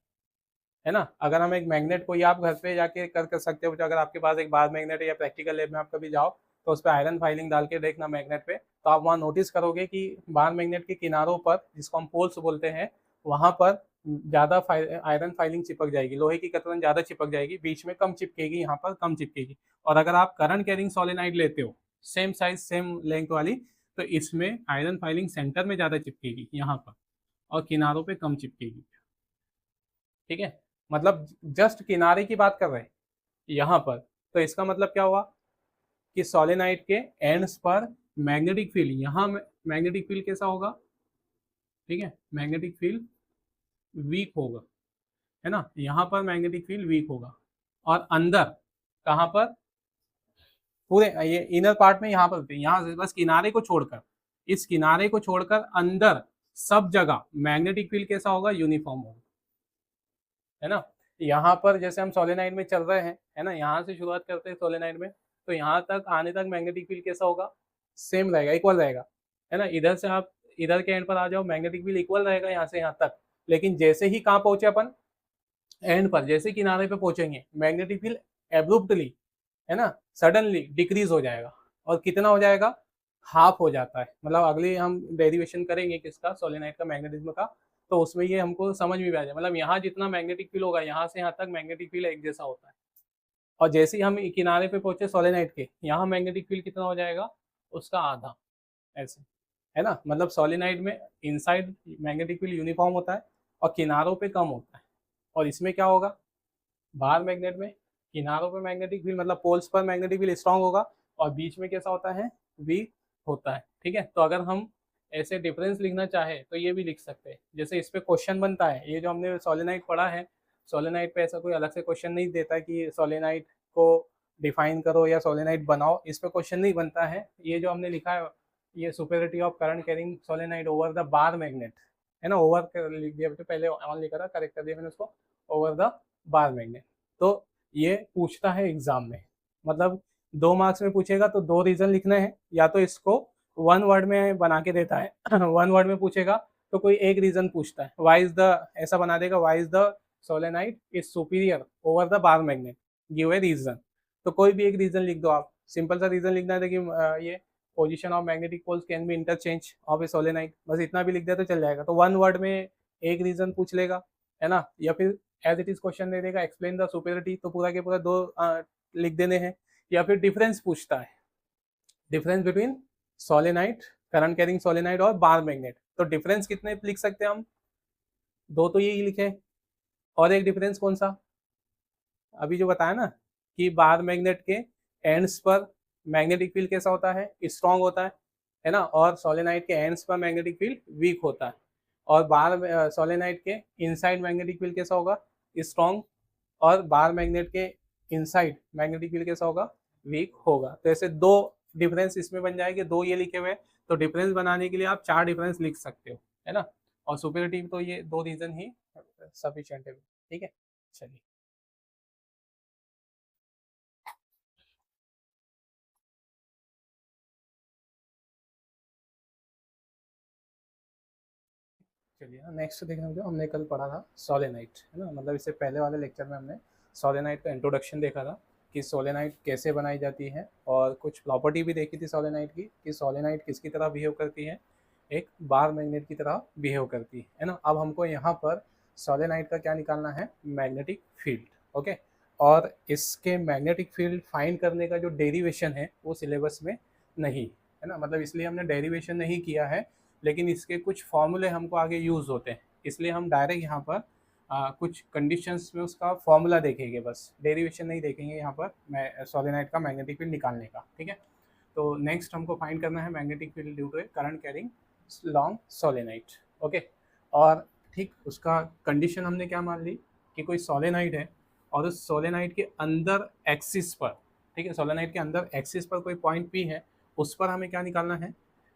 Speaker 1: है ना। अगर हम एक मैग्नेट को, या आप घर पे जाके कर सकते हो, अगर आपके पास एक बार मैग्नेट है या प्रैक्टिकल लैब में आप कभी जाओ तो उस पर आयरन फाइलिंग डाल के देखना मैग्नेट पे, तो आप वहाँ नोटिस करोगे कि बार मैग्नेट के किनारों पर, जिसको हम पोल्स बोलते हैं, वहाँ पर ज़्यादा आयरन फाइलिंग चिपक जाएगी, लोहे की कतरन ज़्यादा चिपक जाएगी, बीच में कम चिपकेगी, यहाँ पर कम चिपकेगी। और अगर आप करंट कैरिंग सोलेनाइड लेते हो सेम साइज सेम लेंथ वाली, तो इसमें आयरन फाइलिंग सेंटर में ज़्यादा चिपकेगी यहाँ पर, और किनारों पे कम चिपकेगी, ठीक है। मतलब जस्ट किनारे की बात कर रहे हैं यहाँ पर, तो इसका मतलब क्या हुआ कि सोलेनाइड के एंड्स पर मैग्नेटिक फील्ड, यहाँ मैग्नेटिक फील्ड कैसा होगा, ठीक है, मैग्नेटिक फील्ड वीक होगा, है ना, यहाँ पर मैग्नेटिक फील्ड वीक होगा। और अंदर कहाँ पर, पूरे ये इनर पार्ट में, यहाँ पर, यहाँ से बस किनारे को छोड़कर, इस किनारे को छोड़कर अंदर सब जगह मैग्नेटिक फील्ड कैसा होगा, यूनिफॉर्म होगा, है ना। यहाँ पर जैसे हम सोलेनाइड में चल रहे हैं, है ना, यहाँ से शुरुआत करते हैं सोलेनाइड में, तो यहाँ तक आने तक मैग्नेटिक फील्ड कैसा होगा, सेम रहेगा, इक्वल रहेगा, है ना। इधर से आप इधर के एंड पर आ जाओ, मैग्नेटिक फील्ड इक्वल रहेगा यहाँ से यहाँ तक। लेकिन जैसे ही कहाँ पहुंचे अपन, एंड पर, जैसे किनारे पे पहुंचेंगे, मैग्नेटिक फील्ड एब्रुप्टली, है ना, सडनली डिक्रीज हो जाएगा। और कितना हो जाएगा, हाफ हो जाता है। मतलब अगले हम डेरिवेशन करेंगे किसका, सोलेनाइड का, मैग्नेटिज्म का, तो उसमें ये हमको समझ में भी आ जाए। मतलब यहाँ जितना मैग्नेटिक फील्ड होगा, यहाँ से यहाँ तक मैग्नेटिक फील्ड एक जैसा होता है। और जैसे ही हम किनारे पे पहुंचे सोलेनाइड के, यहाँ मैग्नेटिक फील्ड कितना हो जाएगा, उसका आधा, ऐसे, है ना। मतलब सोलेनाइड में इनसाइड मैग्नेटिक फील्ड यूनिफॉर्म होता है और किनारों पे कम होता है। और इसमें क्या होगा, बाहर मैग्नेट में किनारों पे मैग्नेटिक फील्ड, मतलब पोल्स पर मैग्नेटिक फील्ड स्ट्रांग होगा, और बीच में कैसा होता है, वीक होता है, ठीक है। तो अगर हम ऐसे डिफरेंस लिखना चाहे तो ये भी लिख सकते हैं। जैसे इस पे क्वेश्चन बनता है, ये जो हमने सोलेनाइड पढ़ा है, सोलेनाइड पे ऐसा कोई अलग से क्वेश्चन नहीं देता कि सोलेनाइड को डिफाइन करो या सोलेनाइड बनाओ, इस पे क्वेश्चन नहीं बनता है। ये जो हमने लिखा है, ये superiority of current carrying solenoid over the bar magnet, है ना, ओवर लिख दिया, पहले ऑन लिखा था, करेक्ट कर दिया मैंने उसको, ओवर द बार मैग्नेट। तो ये पूछता है एग्जाम में, मतलब 2 मार्क्स में पूछेगा तो 2 रीजन लिखने हैं, या तो इसको 1 वर्ड में बना के देता है 1 वर्ड में पूछेगा तो कोई एक रीजन पूछता है, वाई इज द, ऐसा बना देगा, why is the solenoid is superior over the bar magnet, give a reason. तो कोई भी एक रीजन लिख दो आप, सिंपल सा रीजन लिखना है कि ये position of magnetic poles can be interchange of a solenoid, बस इतना भी लिख दिया तो चल जाएगा। तो 1 वर्ड में एक रीजन पूछ लेगा, है ना, या फिर एज इट इज क्वेश्चन दे देगा, एक्सप्लेन द सुपेरिटी, तो पूरा के पूरा 2 लिख देने हैं। या फिर डिफरेंस पूछता है, difference between solenoid, current carrying solenoid और बार मैग्नेट, तो डिफरेंस कितने लिख सकते हैं हम, 2 तो यही लिखे। और एक डिफरेंस कौन सा, अभी जो बताया ना, कि बार मैग्नेट के एंड्स पर मैग्नेटिक फील्ड कैसा होता है, स्ट्रॉन्ग होता है ना, और सोलेनाइड के एंड्स पर मैग्नेटिक फील्ड वीक होता है। और बार सोलेनाइड के इनसाइड मैग्नेटिक फील्ड कैसा होगा, स्ट्रॉन्ग, और बार मैग्नेट के इनसाइड मैग्नेटिक फील्ड कैसा होगा, वीक होगा। तो ऐसे 2 डिफरेंस इसमें बन जाएंगे, 2 ये लिखे हुए। तो डिफरेंस बनाने के लिए आप 4 डिफरेंस लिख सकते हो, है ना। और सुपेरिटी तो ये 2 रीजन ही सफिशिएंट है, ठीक है। चलिए, चलिए ना, नेक्स्ट देखना, जो हमने कल पढ़ा था सोलेनाइड, है ना, मतलब इससे पहले वाले लेक्चर में हमने सोलेनाइड का इंट्रोडक्शन देखा था कि सोलेनाइड कैसे बनाई जाती है, और कुछ प्रॉपर्टी भी देखी थी सोलेनाइड की, कि सोलेनाइड किसकी तरह बिहेव करती है, एक बार मैग्नेट की तरह बिहेव करती है ना। अब हमको यहाँ पर सोलेनाइड का क्या निकालना है, मैग्नेटिक फील्ड, ओके। और इसके मैग्नेटिक फील्ड फाइंड करने का जो डेरिवेशन है वो सिलेबस में नहीं है ना, मतलब इसलिए हमने डेरिवेशन नहीं किया है, लेकिन इसके कुछ फॉर्मूले हमको आगे यूज़ होते हैं, इसलिए हम डायरेक्ट यहाँ पर कुछ कंडीशंस में उसका फॉर्मूला देखेंगे, बस डेरिवेशन नहीं देखेंगे यहाँ पर मैं सोलेनाइड का मैग्नेटिक फील्ड निकालने का, ठीक है। तो नेक्स्ट हमको फाइंड करना है magnetic field due to a current carrying long solenoid, okay. और ठीक उसका कंडीशन हमने क्या मान ली, कि कोई सोलेनाइड है और उस सोलेनाइड के अंदर एक्सिस पर, ठीक है, सोलेनाइड के अंदर एक्सिस पर कोई पॉइंट पी है, उस पर हमें क्या निकालना है,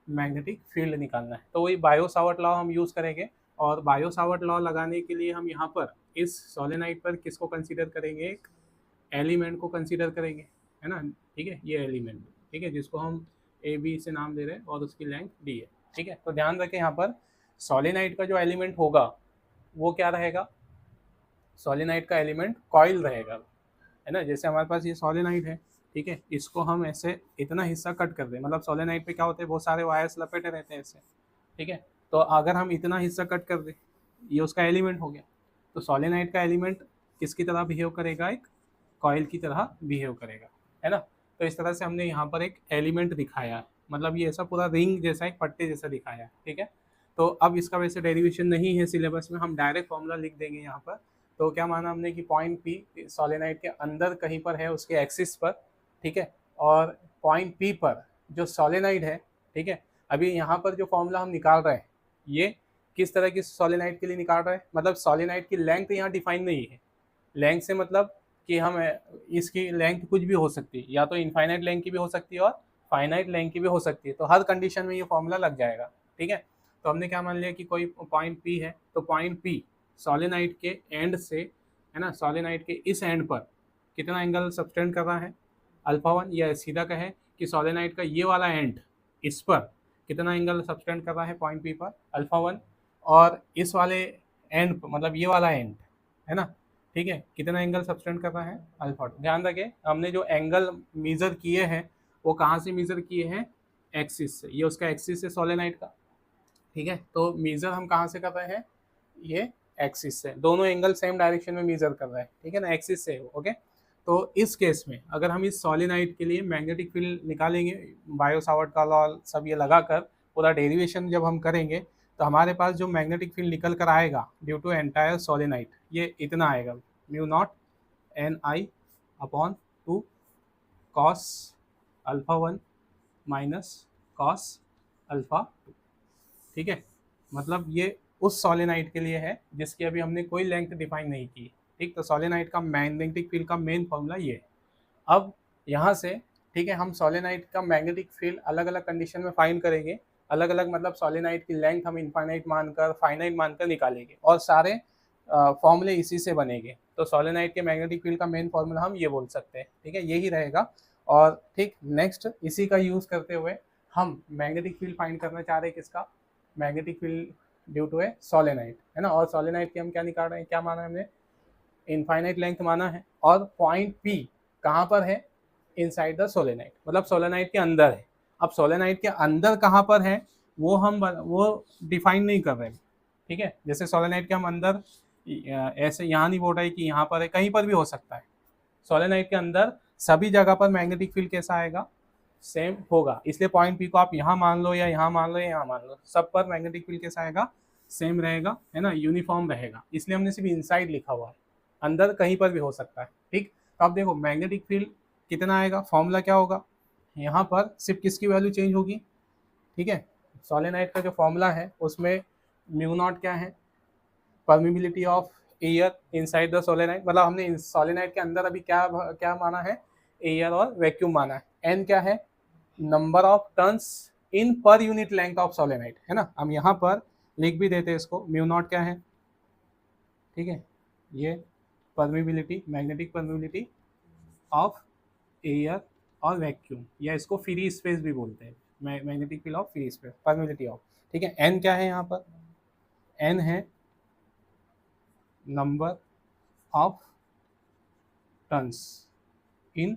Speaker 1: मैग्नेटिक फील्ड निकालना है। तो वही बायो सावर्ट लॉ हम यूज़ करेंगे, और बायो सावर्ट लॉ लगाने के लिए हम यहाँ पर इस सोलेनाइड पर किसको कंसीडर करेंगे, एक एलिमेंट को कंसीडर करेंगे, है ना। ठीक है, ये एलिमेंट, ठीक है, जिसको हम ए बी से नाम दे रहे हैं और उसकी लेंथ डी है। ठीक है, तो ध्यान रखें यहाँ पर सोलेनाइड का जो एलिमेंट होगा वो क्या रहेगा, सोलेनाइड का एलिमेंट कॉइल रहेगा, है ना। जैसे हमारे पास ये सोलेनाइड है, ठीक है, इसको हम ऐसे इतना हिस्सा कट कर दें, मतलब सोलेनाइड पे क्या होते हैं, बहुत सारे वायर्स लपेटे रहते हैं ऐसे, ठीक है। तो अगर हम इतना हिस्सा कट कर दें, ये उसका एलिमेंट हो गया। तो सोलेनाइड का एलिमेंट किसकी तरह बिहेव करेगा, एक कॉइल की तरह बिहेव करेगा, है ना। तो इस तरह से हमने यहाँ पर एक एलिमेंट दिखाया है, मतलब ये ऐसा पूरा रिंग जैसा, एक पट्टे जैसा दिखाया है, ठीक है। तो अब इसका वैसे डेरिवेशन नहीं है सिलेबस में, हम डायरेक्ट फॉर्मूला लिख देंगे यहाँ पर। तो क्या माना हमने कि पॉइंट पी सोलेनाइड के अंदर कहीं पर है, उसके एक्सिस पर, ठीक है, और पॉइंट पी पर जो सोलेनाइड है, ठीक है। अभी यहाँ पर जो फॉर्मूला हम निकाल रहे हैं ये किस तरह की सोलेनाइड के लिए निकाल रहे हैं, मतलब सोलेनाइड की लेंथ यहाँ डिफाइन नहीं है। लेंथ से मतलब कि हम इसकी लेंथ कुछ भी हो सकती है, या तो इनफाइनाइट लेंथ की भी हो सकती है और फाइनाइट लेंथ की भी हो सकती है, तो हर कंडीशन में ये फॉर्मूला लग जाएगा, ठीक है। तो हमने क्या मान लिया कि कोई पॉइंट पी है, तो पॉइंट पी सोलेनाइड के एंड से, है ना, सोलेनाइड के इस एंड पर कितना एंगल सबटेंड कर रहा है, अल्फा 1, या सीधा कहे कि सोलेनाइड का ये वाला एंड इस पर कितना एंगल सबटेंड कर रहा है पॉइंट पी पर, अल्फा 1, और इस वाले एंड पर, मतलब ये वाला एंड, है ना, ठीक है, कितना एंगल सबटेंड कर रहा है, अल्फा 2। ध्यान रखें हमने जो एंगल मेजर किए हैं वो कहाँ से मेजर किए हैं, एक्सिस से, ये उसका एक्सिस है सोलेनाइड का, ठीक है। तो मेजर हम कहाँ से कर रहे हैं, ये एक्सिस से, दोनों एंगल सेम डायरेक्शन में मेजर कर रहे हैं, ठीक है ना, एक्सिस से, ओके। तो इस केस में अगर हम इस सोलेनाइड के लिए मैग्नेटिक फील्ड निकालेंगे, बायो सावर्ट का लॉ सब ये लगाकर पूरा डेरिवेशन जब हम करेंगे, तो हमारे पास जो मैग्नेटिक फील्ड निकल कर आएगा ड्यू टू एंटायर सोलेनाइड, ये इतना आएगा, mu naught N I upon 2 cos alpha 1 minus cos alpha 2, ठीक है। मतलब ये उस सोलेनाइड के लिए है जिसकी अभी हमने कोई लेंथ डिफाइन नहीं की, ठीक। तो सोलेनाइड का मैग्नेटिक फील्ड का मेन फॉर्मूला ये है। अब यहाँ से, ठीक है, हम सोलेनाइड का मैग्नेटिक फील्ड अलग अलग कंडीशन में फाइंड करेंगे, अलग अलग, मतलब सोलेनाइड की लेंथ हम इनफाइनाइट मानकर, फाइनाइट मानकर निकालेंगे, और सारे फॉर्मूले इसी से बनेंगे। तो सोलेनाइड के मैग्नेटिक फील्ड का मेन फॉर्मूला हम ये बोल सकते हैं, ठीक है, यही रहेगा। और ठीक नेक्स्ट इसी का यूज़ करते हुए हम मैग्नेटिक फील्ड फाइंड करना चाह रहे हैं, किसका, magnetic field due to a solenoid, है ना। और सोलेनाइड की हम क्या निकाल रहे हैं, क्या माना है हमने, इनफाइनाइट लेंथ माना है, और पॉइंट पी कहाँ पर है, इनसाइड द सोलेनाइड, मतलब सोलेनाइड के अंदर है। अब सोलेनाइड के अंदर कहाँ पर है वो डिफाइन नहीं कर रहे, ठीक है। जैसे सोलेनाइड के हम अंदर ऐसे यहाँ नहीं बोल रहे कि यहाँ पर है, कहीं पर भी हो सकता है। सोलेनाइड के अंदर सभी जगह पर मैग्नेटिक फील्ड कैसा आएगा, सेम होगा, इसलिए पॉइंट पी को आप यहाँ मान लो या यहाँ मान लो या यहाँ मान लो, सब पर मैग्नेटिक फील्ड कैसा आएगा, सेम रहेगा, है ना, यूनिफॉर्म रहेगा, इसलिए हमने सिर्फ इनसाइड लिखा हुआ है, अंदर कहीं पर भी हो सकता है, ठीक। तो आप देखो मैग्नेटिक फील्ड कितना आएगा, फॉर्मूला क्या होगा, यहाँ पर सिर्फ किसकी वैल्यू चेंज होगी, ठीक है, सोलेनाइड का जो फॉर्मूला है उसमें म्यू नॉट क्या है, permeability of air inside the solenoid, मतलब हमने सोलेनाइड के अंदर अभी क्या क्या माना है, एयर और वैक्यूम माना है। एन क्या है, number of turns in per unit length of solenoid, है ना। हम यहाँ पर लिख भी देते हैं इसको, म्यू नॉट क्या है, ठीक है, ये permeability, magnetic permeability of air और वैक्यूम, या इसको फ्री स्पेस भी बोलते हैं, magnetic field of free space, permeability of, ठीक है। एन क्या है यहाँ पर, एन है number of turns in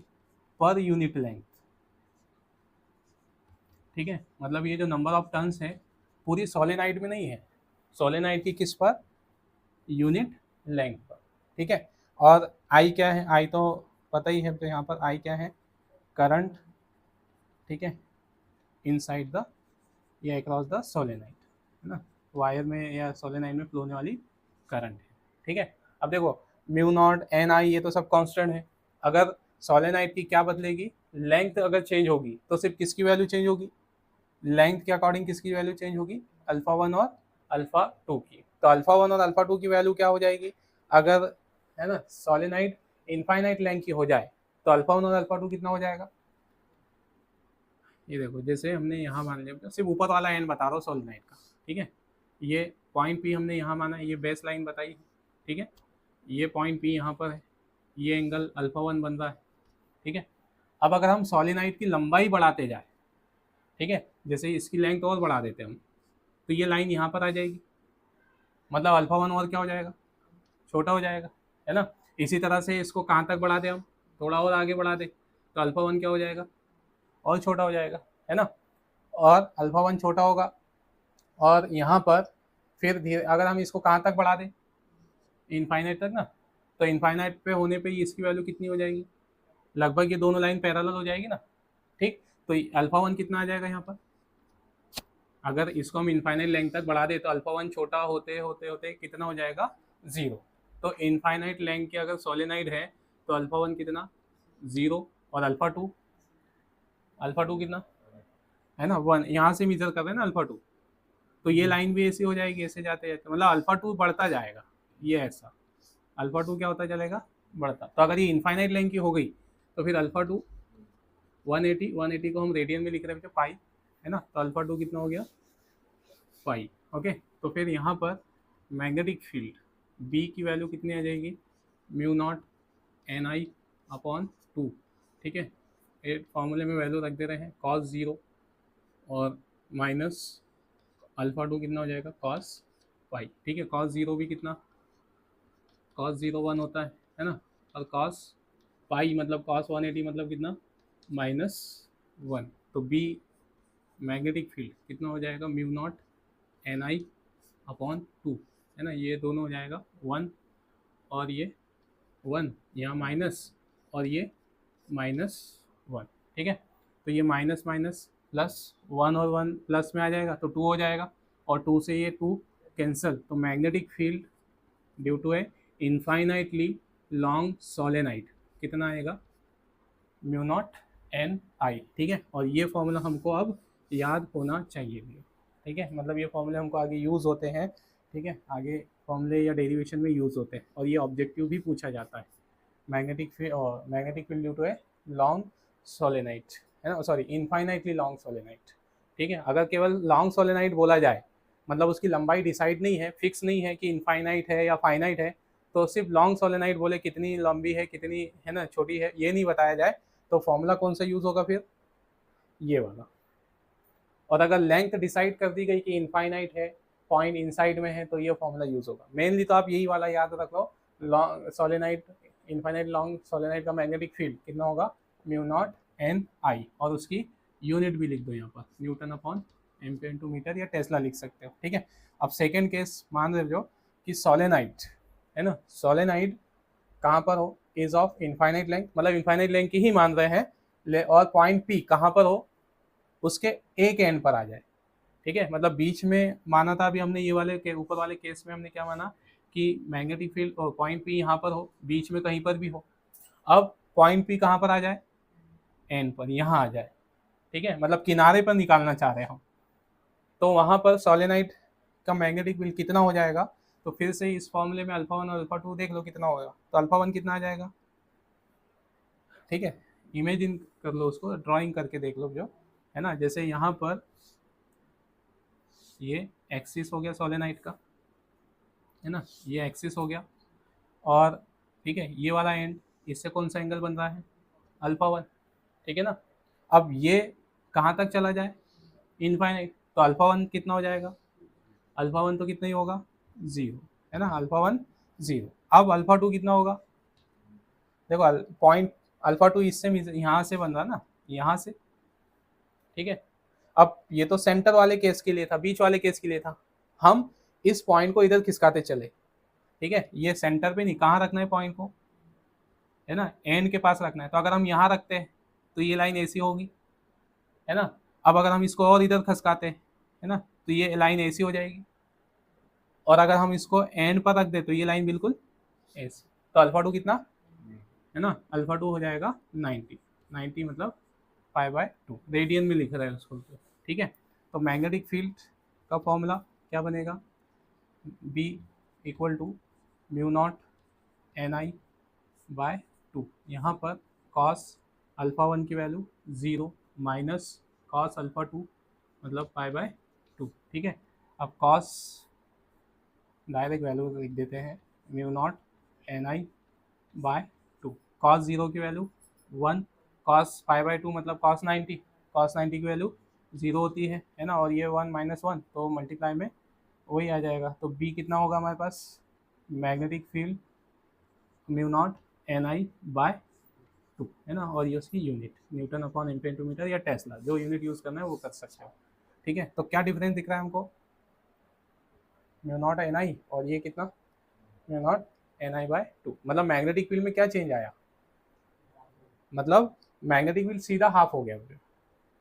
Speaker 1: per unit length, ठीक है, मतलब ये जो नंबर ऑफ टर्न्स है पूरी सोलेनाइड में नहीं है, सोलेनाइड की किस पर, यूनिट लेंथ पर, ठीक है। और आई क्या है, आई तो पता ही है, तो यहाँ पर आई क्या है, करंट, ठीक है, इनसाइड द या अक्रॉस द सोलेनाइड, है ना, वायर में या सोलेनाइड में फ्लो होने वाली करंट है, ठीक है। अब देखो म्यू नॉट एन आई ये तो सब कांस्टेंट है, अगर सोलेनाइड की क्या बदलेगी, लेंथ अगर चेंज होगी तो सिर्फ किसकी वैल्यू चेंज होगी, लेंथ के अकॉर्डिंग किसकी वैल्यू चेंज होगी, अल्फा 1 और अल्फा 2 की। तो अल्फा 1 और अल्फा 2 की वैल्यू क्या हो जाएगी, अगर, है ना, सोलेनाइड इनफाइनाइट लेंथ की हो जाए तो अल्फा 1 और अल्फा 2 कितना हो जाएगा, ये देखो, जैसे हमने यहाँ मान लिया, सिर्फ ऊपर वाला एंड बता रहा हूँ सोलेनाइड का, ठीक है। ये पॉइंट पी हमने यहाँ माना, ये बेस लाइन बताई है, ठीक है। ये पॉइंट पी यहाँ पर है, ये एंगल अल्फा 1 बन रहा है, ठीक है। अब अगर हम सोलेनाइड की लंबाई बढ़ाते जाए, ठीक है, जैसे इसकी लेंथ और बढ़ा देते हम, तो ये लाइन यहाँ पर आ जाएगी, मतलब अल्फा 1 और क्या हो जाएगा, छोटा हो जाएगा, है ना। इसी तरह से इसको कहाँ तक बढ़ा दें हम, थोड़ा और आगे बढ़ा दें, तो अल्फा 1 क्या हो जाएगा, और छोटा हो जाएगा, है ना। और अल्फा 1 छोटा होगा, और यहाँ पर फिर धीरे अगर हम इसको कहाँ तक बढ़ा दें, इनफाइनाइट तक ना, तो इनफाइनाइट पे होने पे इसकी वैल्यू कितनी हो जाएगी, लगभग ये दोनों लाइन पैरेलल हो जाएगी ना, ठीक। तो अल्फा 1 कितना आ जाएगा यहाँ पर, अगर इसको हम इनफाइनाइट लेंथ तक बढ़ा दे तो अल्फा 1 छोटा होते होते होते कितना हो जाएगा, 0। तो इनफाइनाइट लेंथ की अगर सोलेनाइड है तो अल्फा 1 कितना, 0, और अल्फा 2 कितना है ना, 1, यहाँ से मेजर कर रहे हैं ना अल्फा 2, तो ये लाइन भी ऐसी हो जाएगी, ऐसे जाते जाते, मतलब अल्फा 2 बढ़ता जाएगा, ये ऐसा अल्फा 2 क्या होता चलेगा, बढ़ता। तो अगर ये इनफाइनाइट लेंथ की हो गई तो फिर अल्फा 2 180 को हम रेडियन में लिख रहे हैं पाई, है ना, तो अल्फा 2 कितना हो गया, पाई, ओके। तो फिर यहाँ पर मैग्नेटिक फील्ड बी की वैल्यू कितनी आ जाएगी, mu naught N I upon 2, ठीक है। एक फॉर्मूले में वैल्यू रख दे रहे हैं कॉस 0 और माइनस अल्फा 2 कितना हो जाएगा, कॉस पाई, ठीक है। कॉस 0 भी कितना, कॉस 0 1 होता है ना, और कॉस पाई मतलब कॉस 180 मतलब कितना, -1। तो बी मैग्नेटिक फील्ड कितना हो जाएगा, mu naught N I upon 2, है ना, ये दोनों हो जाएगा 1, और ये 1 यहाँ माइनस, और ये -1, ठीक है। तो ये माइनस माइनस प्लस, 1 और 1 प्लस में आ जाएगा तो 2 हो जाएगा, और 2 से ये 2 कैंसिल, तो magnetic field due to a infinitely long solenoid कितना आएगा, म्यू नॉट एन आई, ठीक है। और ये फॉर्मूला हमको अब याद होना चाहिए भी, ठीक है, मतलब ये फॉर्मूले हमको आगे यूज़ होते हैं, ठीक है, आगे फॉर्मूले या डेरिवेशन में यूज़ होते हैं, और ये ऑब्जेक्टिव भी पूछा जाता है। Magnetic field due to a long solenoid, है ना, सॉरी इनफाइनाइटली लॉन्ग सोलेनाइड, ठीक है। अगर केवल लॉन्ग सोलेनाइड बोला जाए, मतलब उसकी लंबाई डिसाइड नहीं है, फिक्स नहीं है कि इनफाइनाइट है या फाइनाइट है, तो सिर्फ लॉन्ग सोलेनाइड बोले कितनी लंबी है, कितनी है ना छोटी है, ये नहीं बताया जाए, तो फॉर्मूला कौन सा यूज़ होगा फिर, ये वाला। और अगर लेंथ डिसाइड कर दी गई कि इनफाइनाइट है, पॉइंट इनसाइड में है, तो ये फॉर्मूला यूज़ होगा। मेनली तो आप यही वाला याद रख लो, long solenoid, infinite long solenoid का मैग्नेटिक फील्ड कितना होगा, म्यू नॉट एन आई, और उसकी यूनिट भी लिख दो यहाँ पर, newton upon ampere into metre, या टेस्ला लिख सकते हो, ठीक है। अब सेकेंड केस मान रहे हो कि सोलेनाइड, है ना, सोलेनाइड कहाँ पर हो, इज ऑफ इनफाइनाइट लेंथ, मतलब इनफाइनाइट लेंथ की ही मान रहे हैं, और पॉइंट पी कहाँ पर हो, उसके एक एंड पर आ जाए, ठीक है। मतलब बीच में माना था अभी हमने, ये वाले के ऊपर वाले केस में हमने क्या माना कि मैग्नेटिक फील्ड और पॉइंट पी यहाँ पर हो, बीच में कहीं पर भी हो। अब पॉइंट पी कहाँ पर आ जाए, एंड पर, यहाँ आ जाए, ठीक है, मतलब किनारे पर निकालना चाह रहे हैं हम, तो वहाँ पर सोलेनाइड का मैग्नेटिक फील्ड कितना हो जाएगा, तो फिर से इस फॉर्मूले में अल्फा 1 और अल्फा 2 देख लो कितना होगा, तो अल्फा 1 कितना आ जाएगा, ठीक है। इमेजिन कर लो उसको, ड्राइंग करके देख लो जो, है ना, जैसे यहाँ पर ये एक्सिस हो गया सोलेनाइड का, है ना, ये एक्सिस हो गया, और ठीक है, ये वाला एंड, इससे कौन सा एंगल बन रहा है, अल्फा 1, ठीक है ना। अब ये कहाँ तक चला जाए, इनफाइनाइट, तो अल्फा 1 कितना हो जाएगा, अल्फा 1 तो कितना ही होगा, 0, है ना, अल्फा 1 0। अब अल्फा 2 कितना होगा, देखो पॉइंट अल्फा 2 इससे यहाँ से बन रहा ना, यहाँ से, ठीक है। अब ये तो सेंटर वाले केस के लिए था, बीच वाले केस के लिए था, हम इस पॉइंट को इधर खिसकाते चले, ठीक है। ये सेंटर पे नहीं, कहाँ रखना है पॉइंट को, है ना, एंड के पास रखना है, तो अगर हम यहाँ रखते हैं तो ये लाइन ऐसी होगी, है ना। अब अगर हम इसको और इधर खसकाते हैं, है ना, तो ये लाइन ऐसी हो जाएगी, और अगर हम इसको एंड पर रख दे तो ये लाइन बिल्कुल ऐसी, तो अल्फा 2 कितना, है ना, अल्फा 2 हो जाएगा 90 मतलब 5/2, रेडियन में लिख रहा है उसको, ठीक है। तो मैग्नेटिक फील्ड का फॉर्मूला क्या बनेगा, B equal to mu naught N I by 2, यहाँ पर कॉस अल्फा 1 की वैल्यू 0 माइनस कॉस अल्फा 2 मतलब पाई बाय 2, ठीक है। अब कॉस डायरेक्ट वैल्यू लिख देते हैं, mu naught N I by 2, cos 0 की वैल्यू 1, कॉस पाई बाय 2 मतलब कॉस 90, कॉस 90 की वैल्यू 0 होती है ना, और ये 1 माइनस 1 तो मल्टीप्लाई में वही आ जाएगा। तो बी कितना होगा हमारे पास, magnetic field mu naught N I by 2, है ना, और ये उसकी unit newton upon ampere to metre या टेस्ला, जो यूनिट यूज़ करना है वो कर सकते हो, ठीक है। तो क्या डिफरेंस दिख रहा है हमको, म्यू नॉट एन आई और ये कितना, mu naught N I by 2, मतलब मैग्नेटिक फील्ड में क्या चेंज आया, मतलब मैग्नेटिक फील्ड सीधा हाफ हो गया,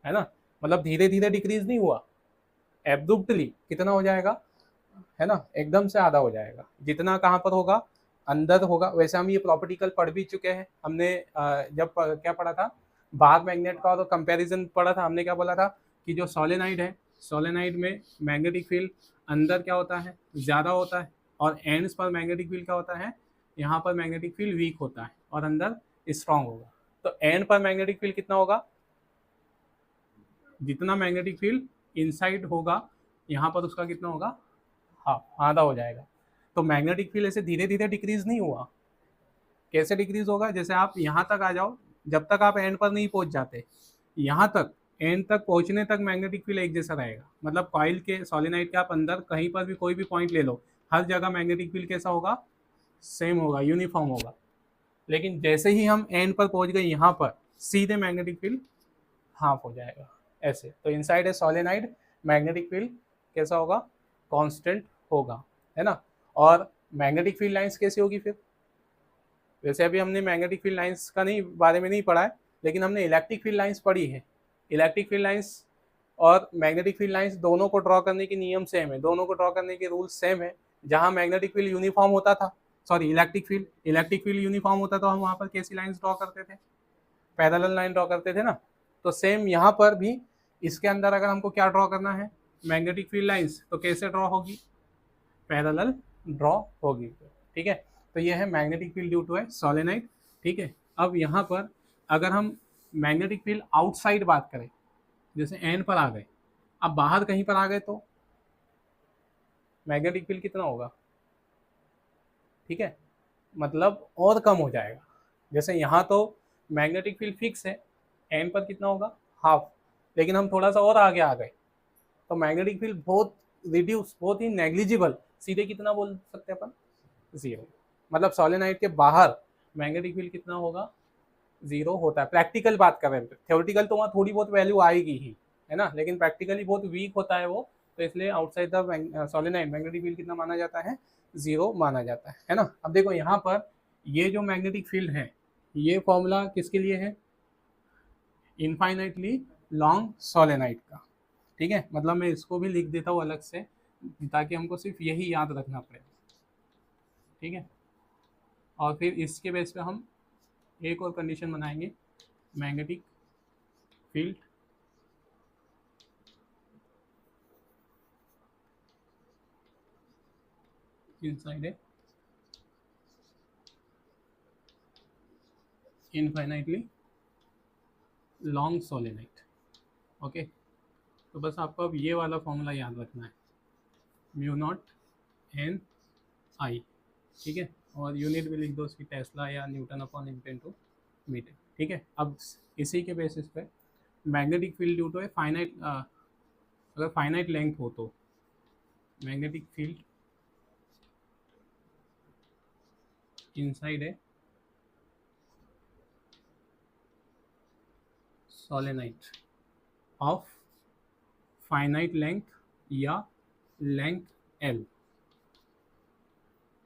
Speaker 1: है ना, मतलब धीरे धीरे डिक्रीज नहीं हुआ, एब्रुप्टली कितना हो जाएगा, है ना, एकदम से आधा हो जाएगा। जितना कहाँ पर होगा, अंदर होगा। वैसे हम ये प्रॉपर्टी कल पढ़ भी चुके हैं, हमने जब क्या पढ़ा था, बाहर मैग्नेट का और कंपैरिजन पढ़ा था, हमने क्या बोला था कि जो सोलेनाइड है, सोलेनाइड में मैग्नेटिक फील्ड अंदर क्या होता है, ज़्यादा होता है, और एंड्स पर मैग्नेटिक फील्ड क्या होता है, यहाँ पर मैग्नेटिक फील्ड वीक होता है और अंदर स्ट्रांग होगा। तो एंड पर मैग्नेटिक फील्ड कितना होगा, जितना मैग्नेटिक फील्ड इनसाइड होगा यहाँ पर उसका कितना होगा, हाफ, आधा हो जाएगा। तो मैग्नेटिक फील्ड ऐसे धीरे धीरे डिक्रीज नहीं हुआ, कैसे डिक्रीज होगा, जैसे आप यहाँ तक आ जाओ, जब तक आप एंड पर नहीं पहुंच जाते, यहाँ तक एंड तक पहुंचने तक मैग्नेटिक फील्ड एक जैसा रहेगा। मतलब कॉइल के सोलेनाइड के आप अंदर कहीं पर भी कोई भी पॉइंट ले लो, हर जगह मैग्नेटिक फील्ड कैसा होगा, सेम होगा, यूनिफॉर्म होगा। लेकिन जैसे ही हम एंड पर पहुंच गए यहाँ पर, सीधे मैग्नेटिक फील्ड हाफ हो जाएगा ऐसे। तो inside a solenoid magnetic field कैसा होगा, कांस्टेंट होगा, है ना। और मैग्नेटिक फील्ड लाइंस कैसी होगी फिर, वैसे अभी हमने मैग्नेटिक फील्ड लाइंस का नहीं बारे में नहीं पढ़ा है, लेकिन हमने इलेक्ट्रिक फील्ड लाइंस पढ़ी है। इलेक्ट्रिक फील्ड लाइंस और मैग्नेटिक फील्ड लाइंस दोनों को ड्रॉ करने के नियम सेम है, दोनों को ड्रॉ करने के रूल सेम है। जहाँ मैग्नेटिक फील्ड यूनिफॉर्म होता था, सॉरी इलेक्ट्रिक फील्ड यूनिफॉर्म होता तो हम वहाँ पर कैसी लाइंस ड्रॉ करते थे, पैरेलल लाइन ड्रॉ करते थे ना। तो सेम यहाँ पर भी इसके अंदर अगर हमको क्या ड्रॉ करना है, मैग्नेटिक फील्ड लाइंस, तो कैसे ड्रॉ होगी, पैरेलल ड्रॉ होगी, ठीक है। तो ये है मैग्नेटिक फील्ड ड्यू टू है सोलेनाइड, ठीक है। अब यहाँ पर अगर हम मैग्नेटिक फील्ड आउटसाइड बात करें, जैसे एन पर आ गए, अब बाहर कहीं पर आ गए तो मैग्नेटिक फील्ड कितना होगा, ठीक है, मतलब और कम हो जाएगा। जैसे यहाँ तो मैग्नेटिक फील्ड फिक्स है, एन पर कितना होगा, हाफ, लेकिन हम थोड़ा सा और आगे आ गए तो मैग्नेटिक फील्ड बहुत रिड्यूस, बहुत ही नेग्लिजिबल, सीधे कितना बोल सकते हैं अपन, 0। मतलब सोलेनाइड के बाहर मैग्नेटिक फील्ड कितना होगा, 0 होता है। प्रैक्टिकल बात कर रहे हैं, थ्योरेटिकल तो वहाँ थोड़ी बहुत वैल्यू आएगी ही, है ना, लेकिन प्रैक्टिकली बहुत वीक होता है वो, तो इसलिए outside the solenoid magnetic field कितना माना जाता है, 0 माना जाता है ना। अब देखो यहाँ पर ये जो मैग्नेटिक फील्ड है, ये फॉर्मूला किसके लिए है, इनफाइनाइटली लॉन्ग सोलेनाइड का, ठीक है। मतलब मैं इसको भी लिख देता हूँ अलग से, ताकि हमको सिर्फ यही याद रखना पड़े, ठीक है। और फिर इसके बेस पे हम एक और कंडीशन बनाएंगे, magnetic field inside a infinitely long solenoid, okay. तो बस आपको अब ये वाला फॉर्मूला याद रखना है, म्यू नॉट एन आई, ठीक है, और यूनिट भी लिख दो उसकी, टेस्ला या newton upon ampere to metre, ठीक है। अब इसी के बेसिस पे मैग्नेटिक फील्ड ड्यू टू है फाइनाइट, अगर फाइनाइट लेंथ हो तो मैग्नेटिक फील्ड इनसाइड है सोलेनाइड ऑफ फाइनाइट लेंथ या लेंथ एल,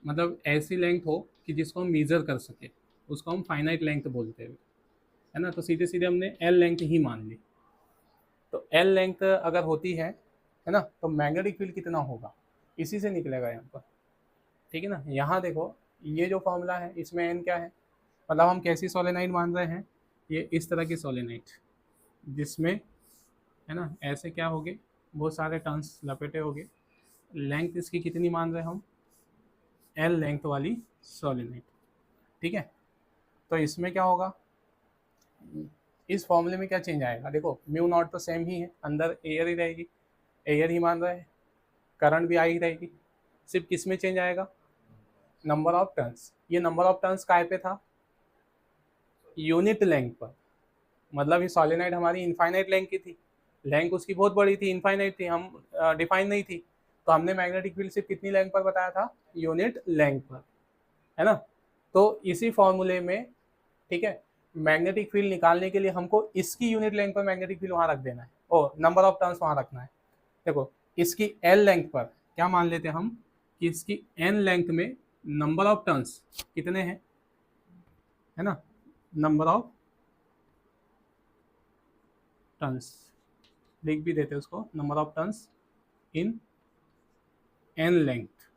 Speaker 1: मतलब ऐसी लेंथ हो कि जिसको हम मेजर कर सके, उसको हम फाइनाइट लेंथ बोलते हैं, है ना। तो सीधे सीधे हमने एल लेंथ ही मान ली। तो एल लेंथ अगर होती है ना, तो मैग्नेटिक फील्ड कितना होगा, इसी से निकलेगा यहाँ पर, ठीक है ना। यहाँ देखो ये जो फॉर्मूला है, इसमें एन क्या है, मतलब हम कैसी सोलेनाइड मान रहे हैं, ये इस तरह की सोलेनाइड जिसमें, है ना, ऐसे क्या होगे, बहुत सारे टर्न्स लपेटे होंगे, लेंथ इसकी कितनी मान रहे हैं हम, एल लेंथ वाली सोलेनाइड, ठीक है। तो इसमें क्या होगा, इस फॉर्मूले में क्या चेंज आएगा, देखो म्यू नॉट तो सेम ही है, अंदर एयर ही रहेगी, एयर ही मान रहे हैं, करंट भी आई ही रहेगी, सिर्फ किस में चेंज आएगा, नंबर ऑफ टर्न्स। ये नंबर ऑफ टर्न्स काय पे था, यूनिट लेंथ पर, मतलब ये सॉलिनॉइड हमारी इनफाइनाइट लेंथ की थी, लेंथ उसकी बहुत बड़ी थी, इनफाइनाइट थी, हम डिफाइन नहीं थी, तो हमने मैग्नेटिक फील्ड सिर्फ कितनी लेंथ पर बताया था, यूनिट लेंथ पर, है ना। तो इसी फॉर्मूले में, ठीक है, मैग्नेटिक फील्ड निकालने के लिए हमको इसकी यूनिट लेंथ पर मैग्नेटिक फील्ड वहां रख देना है, और नंबर ऑफ टर्न्स वहां रखना है। देखो इसकी एल लेंथ पर क्या मान लेते हैं हम कि इसकी एन लेंथ में नंबर ऑफ टर्न्स कितने हैं, है ना, नंबर ऑफ टर्न्स लिख भी देते हैं उसको, number of turns in an length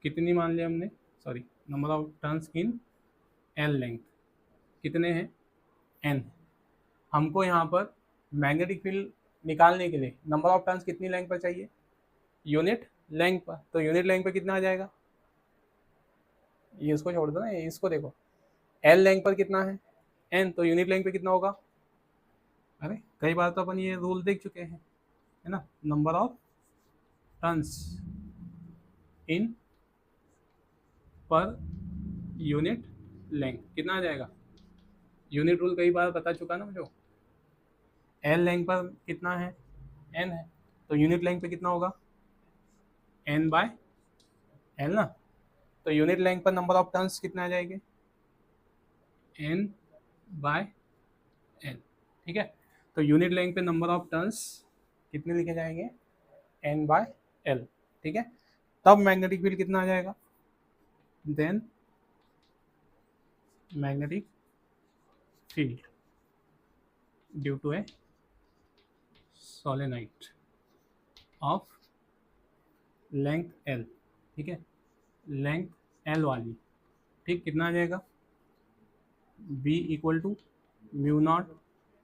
Speaker 1: कितनी मान लिया हमने, sorry, number of turns in L length कितने हैं, एन। हमको यहाँ पर मैग्नेटिक फील्ड निकालने के लिए नंबर ऑफ टर्न्स कितनी लेंथ पर चाहिए, यूनिट लेंथ पर, तो यूनिट लेंथ पर कितना आ जाएगा, ये इसको छोड़ दो ना, इसको देखो, एल लेंथ पर कितना है, एन, तो यूनिट लेंथ पे कितना होगा, अरे कई बार तो अपन ये रूल देख चुके हैं, है ना, number of turns in per unit length कितना आ जाएगा, यूनिट रूल कई बार बता चुका ना मुझे। एल लेंथ पर कितना है, एन है, तो यूनिट लेंथ पे कितना होगा, एन बाय एल ना, तो यूनिट लेंथ पर नंबर ऑफ टर्न्स कितने आ जाएंगे, एन बाय एन, ठीक है। तो यूनिट लेंथ पे नंबर ऑफ टर्न्स कितने लिखे जाएंगे, एन बाय एल, ठीक है। तब मैग्नेटिक फील्ड कितना आ जाएगा, then magnetic field due to a solenoid of length L, ठीक है, लेंथ एल वाली, ठीक, कितना आ जाएगा, B equal to mu naught,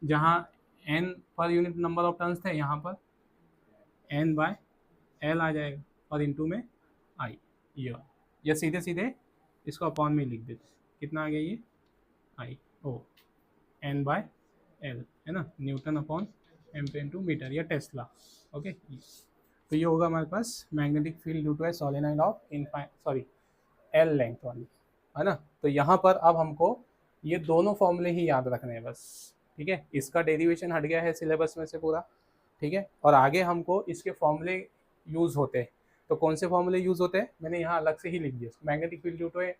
Speaker 1: जहाँ एन पर यूनिट नंबर ऑफ टर्न्स थे, यहाँ पर एन बाय एल आ जाएगा, और इनटू में आई, ये सीधे सीधे इसको अपॉन में लिख देते, कितना आ गया ये, I O N by L, है ना, newton upon ampere into metre, या टेस्ला, ओके। तो ये होगा हमारे पास magnetic field due to a solenoid of sorry L length वाली, है ना। तो यहाँ पर अब हमको ये दोनों फॉर्मूले ही याद रखने हैं बस, ठीक है, इसका डेरिवेशन हट गया है सिलेबस में से पूरा, ठीक है, और आगे हमको इसके फॉर्मूले यूज़ होते हैं। तो कौन से फॉर्मूले यूज़ होते हैं, मैंने यहाँ अलग से ही लिख दिया, magnetic field due to a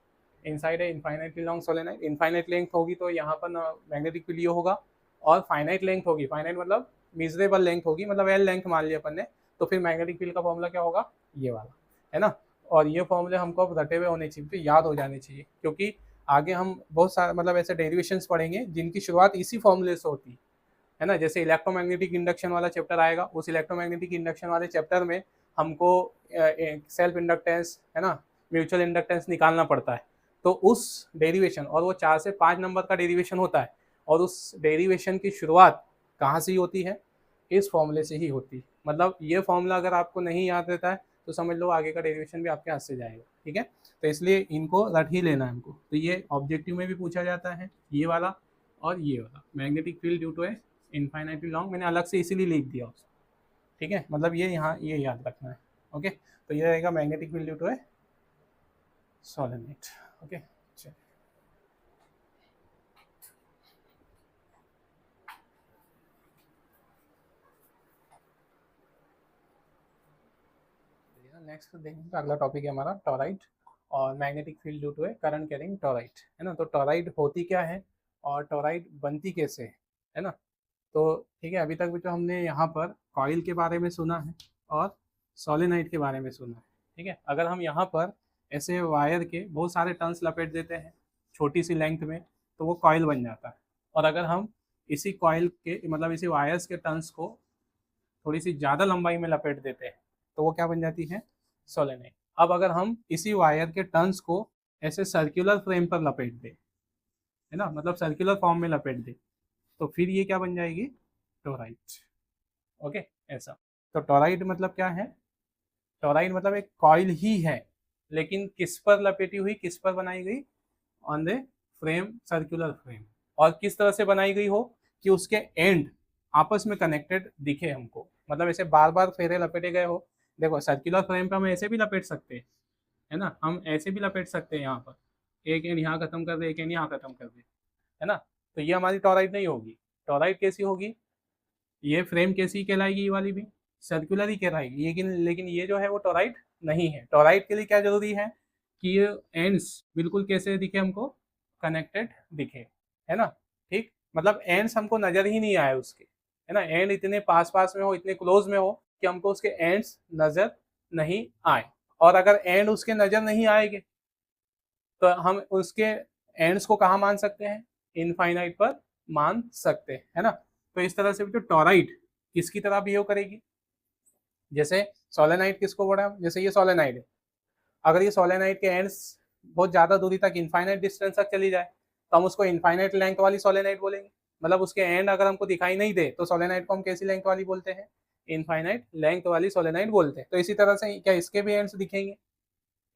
Speaker 1: inside है infinitely long solenoid, infinite length होगी तो यहाँ पर मैग्नेटिक फील्ड ये होगा, और फाइनाइट लेंथ होगी, फाइनाइट मतलब मिजरेबल लेंथ होगी, मतलब एल लेंथ मान लिया अपन ने, तो फिर मैग्नेटिक फील्ड का फॉर्मूला क्या होगा, ये वाला, है ना। और ये फॉर्मूले हमको अब रटे हुए होने चाहिए, तो याद हो जाने चाहिए, क्योंकि आगे हम बहुत सारे मतलब ऐसे डेरिवेशंस पढ़ेंगे जिनकी शुरुआत इसी फॉर्मूले से होती है ना। जैसे इलेक्ट्रोमैग्नेटिक इंडक्शन वाला चैप्टर आएगा, उस इलेक्ट्रोमैग्नेटिक इंडक्शन वाले चैप्टर में हमको सेल्फ इंडक्टेंस, है ना, म्यूचुअल इंडक्टेंस निकालना पड़ता है, तो उस डेरिवेशन, और वो 4 से 5 नंबर का डेरिवेशन होता है, और उस डेरिवेशन की शुरुआत कहाँ से ही होती है, इस फॉर्मूले से ही होती है। मतलब ये फॉर्मूला अगर आपको नहीं याद रहता है तो समझ लो आगे का डेरिवेशन भी आपके हाथ से जाएगा, ठीक है। तो इसलिए इनको रट ही लेना है हमको। तो ये ऑब्जेक्टिव में भी पूछा जाता है, ये वाला और ये वाला, magnetic field due to a infinitely long, मैंने अलग से इसीलिए लिख दिया उसको, ठीक है, मतलब ये यहाँ ये याद रखना है, ओके। तो ये रहेगा magnetic field due to a solenoid, okay. Next देखेंगे, अगला टॉपिक है हमारा टॉराइड और magnetic field due to a current carrying toroid, है ना। तो टॉराइड होती क्या है और टॉराइड बनती कैसे है ना। तो ठीक है, अभी तक भी तो हमने यहाँ पर कॉइल के बारे में सुना है और सोलेनाइड के बारे में सुना है, ठीक है। अगर हम यहाँ पर ऐसे वायर के बहुत सारे टर्न्स लपेट देते हैं छोटी सी लेंथ में, तो वो कॉइल बन जाता है। और अगर हम इसी कॉइल के मतलब इसी वायर्स के टर्न्स को थोड़ी सी ज़्यादा लंबाई में लपेट देते हैं, तो वो क्या बन जाती है, सोलेनाइड। अब अगर हम इसी वायर के टर्न्स को ऐसे सर्कुलर फ्रेम पर लपेट दें, है ना, मतलब सर्कुलर फॉर्म में लपेट दें, तो फिर ये क्या बन जाएगी, टोराइड, ओके, ऐसा। तो टोराइड मतलब क्या है, टोराइड मतलब एक कॉइल ही है, लेकिन किस पर लपेटी हुई, किस पर बनाई गई, on the frame, circular frame और किस तरह से बनाई गई हो कि उसके एंड आपस में कनेक्टेड दिखे हमको, मतलब ऐसे बार बार फेरे लपेटे गए हो। देखो सर्कुलर फ्रेम पे हम ऐसे भी लपेट सकते हैं, है ना, हम ऐसे भी लपेट सकते हैं, यहाँ पर एक एंड यहाँ खत्म कर दे, एक एंड यहाँ खत्म कर दे, है ना। तो ये हमारी टॉराइड नहीं होगी। टॉराइड कैसी होगी, ये फ्रेम कैसी कहलाएगी, ये वाली भी सर्कुलर ही कहलाएगी, लेकिन लेकिन ये जो है वो टॉराइड नहीं है। टॉराइड के लिए क्या जरूरी है कि ये एंड्स बिल्कुल कैसे दिखे हमको, कनेक्टेड दिखे, है ना। ठीक, मतलब एंड्स हमको नजर ही नहीं आए उसके, है ना, एंड इतने पास पास में हो, इतने क्लोज में हो कि हमको उसके एंड्स नजर नहीं आए। और अगर एंड उसके नजर नहीं आएंगे तो हम उसके एंड्स को कहाँ मान सकते हैं, इनफाइनाइट पर मान सकते हैं, है ना। तो इस तरह से जो टॉराइड किसकी तरह बिहेव करेगी, जैसे सोलेनाइड किसको बोला, जैसे ये सोलेनाइड है, अगर ये सोलेनाइड के एंड्स बहुत ज्यादा दूरी तक इनफाइनाइट डिस्टेंस तक चली जाए तो हम उसको इनफाइनाइट लेंथ वाली सोलेनाइड बोलेंगे। मतलब उसके एंड अगर हमको दिखाई नहीं दे तो सोलेनाइड को हम कैसी लेंथ वाली बोलते हैं, इनफाइनाइट लेंथ वाली सोलेनाइड बोलते हैं। तो इसी तरह से क्या इसके भी एंड्स दिखेंगे,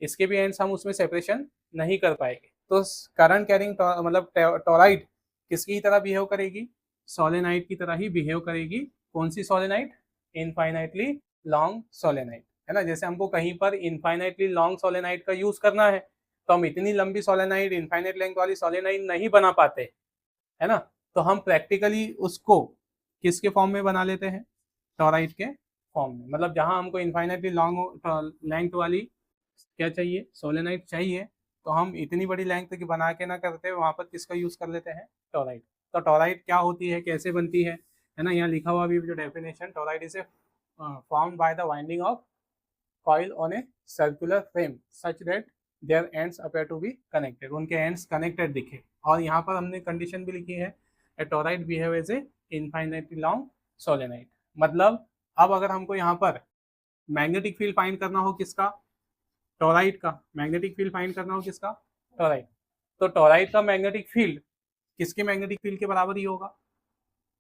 Speaker 1: इसके भी एंड्स हम उसमें सेपरेशन नहीं कर पाएंगे। तो करंट कैरिंग मतलब टोराइड किसकी तरह बिहेव करेगी, सोलेनाइड की तरह ही बिहेव करेगी। कौन सी सोलेनाइड, इनफाइनाइटली लॉन्ग सोलेनाइड, है ना। जैसे हमको कहीं पर इनफाइनाइटली लॉन्ग सोलेनाइड का यूज करना है तो हम इतनी लंबी सोलेनाइड, इनफाइनाइट लेंथ वाली सोलेनाइड नहीं बना पाते, है ना। तो हम प्रैक्टिकली उसको किसके फॉर्म में बना लेते हैं, टोराइड के फॉर्म में। मतलब जहां हमको इनफाइनाइटली लॉन्ग लेंथ वाली क्या चाहिए, सोलेनाइड चाहिए, तो हम इतनी बड़ी लेंथ की बना के ना करते, वहां पर किसका यूज कर लेते हैं, टोराइड। तो टोराइड क्या होती है, कैसे बनती है ना, यहाँ लिखा हुआ अभी जो definition, toroid is a formed by the winding of coil on a circular frame such that their ends appear to be connected, उनके एंड्स कनेक्टेड दिखे। और यहाँ पर हमने कंडीशन भी लिखी है, a toroid behave as a infinitely long solenoid. मतलब अब अगर हमको यहाँ पर मैग्नेटिक फील्ड फाइंड करना हो किसका, टोराइड का, मैग्नेटिक फील्ड फाइंड करना हो किसका, टोराइड, तो टोराइड का मैग्नेटिक फील्ड किसके मैग्नेटिक फील्ड के बराबर ही होगा,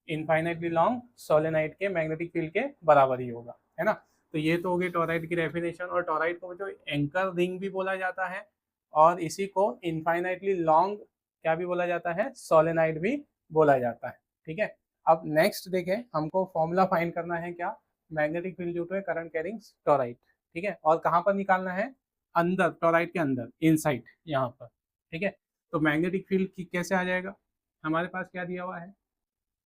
Speaker 1: इनफाइनाइटली लॉन्ग सोलेनाइड के मैग्नेटिक फील्ड के बराबर ही होगा, है ना। तो ये तो हो गई टोराइड की डेफिनेशन। और टोराइड को जो एंकर रिंग भी बोला जाता है और इसी को इनफाइनाइटली लॉन्ग क्या भी बोला जाता है, सोलेनाइड भी बोला जाता है। ठीक है, अब नेक्स्ट देखें, हमको फॉर्मूला फाइंड करना है क्या, magnetic field due to current carrying toroid. ठीक है, और कहाँ पर निकालना है, अंदर, टोराइड के अंदर, इनसाइड यहाँ पर। ठीक है, तो मैग्नेटिक फील्ड कैसे आ जाएगा, हमारे पास क्या दिया हुआ है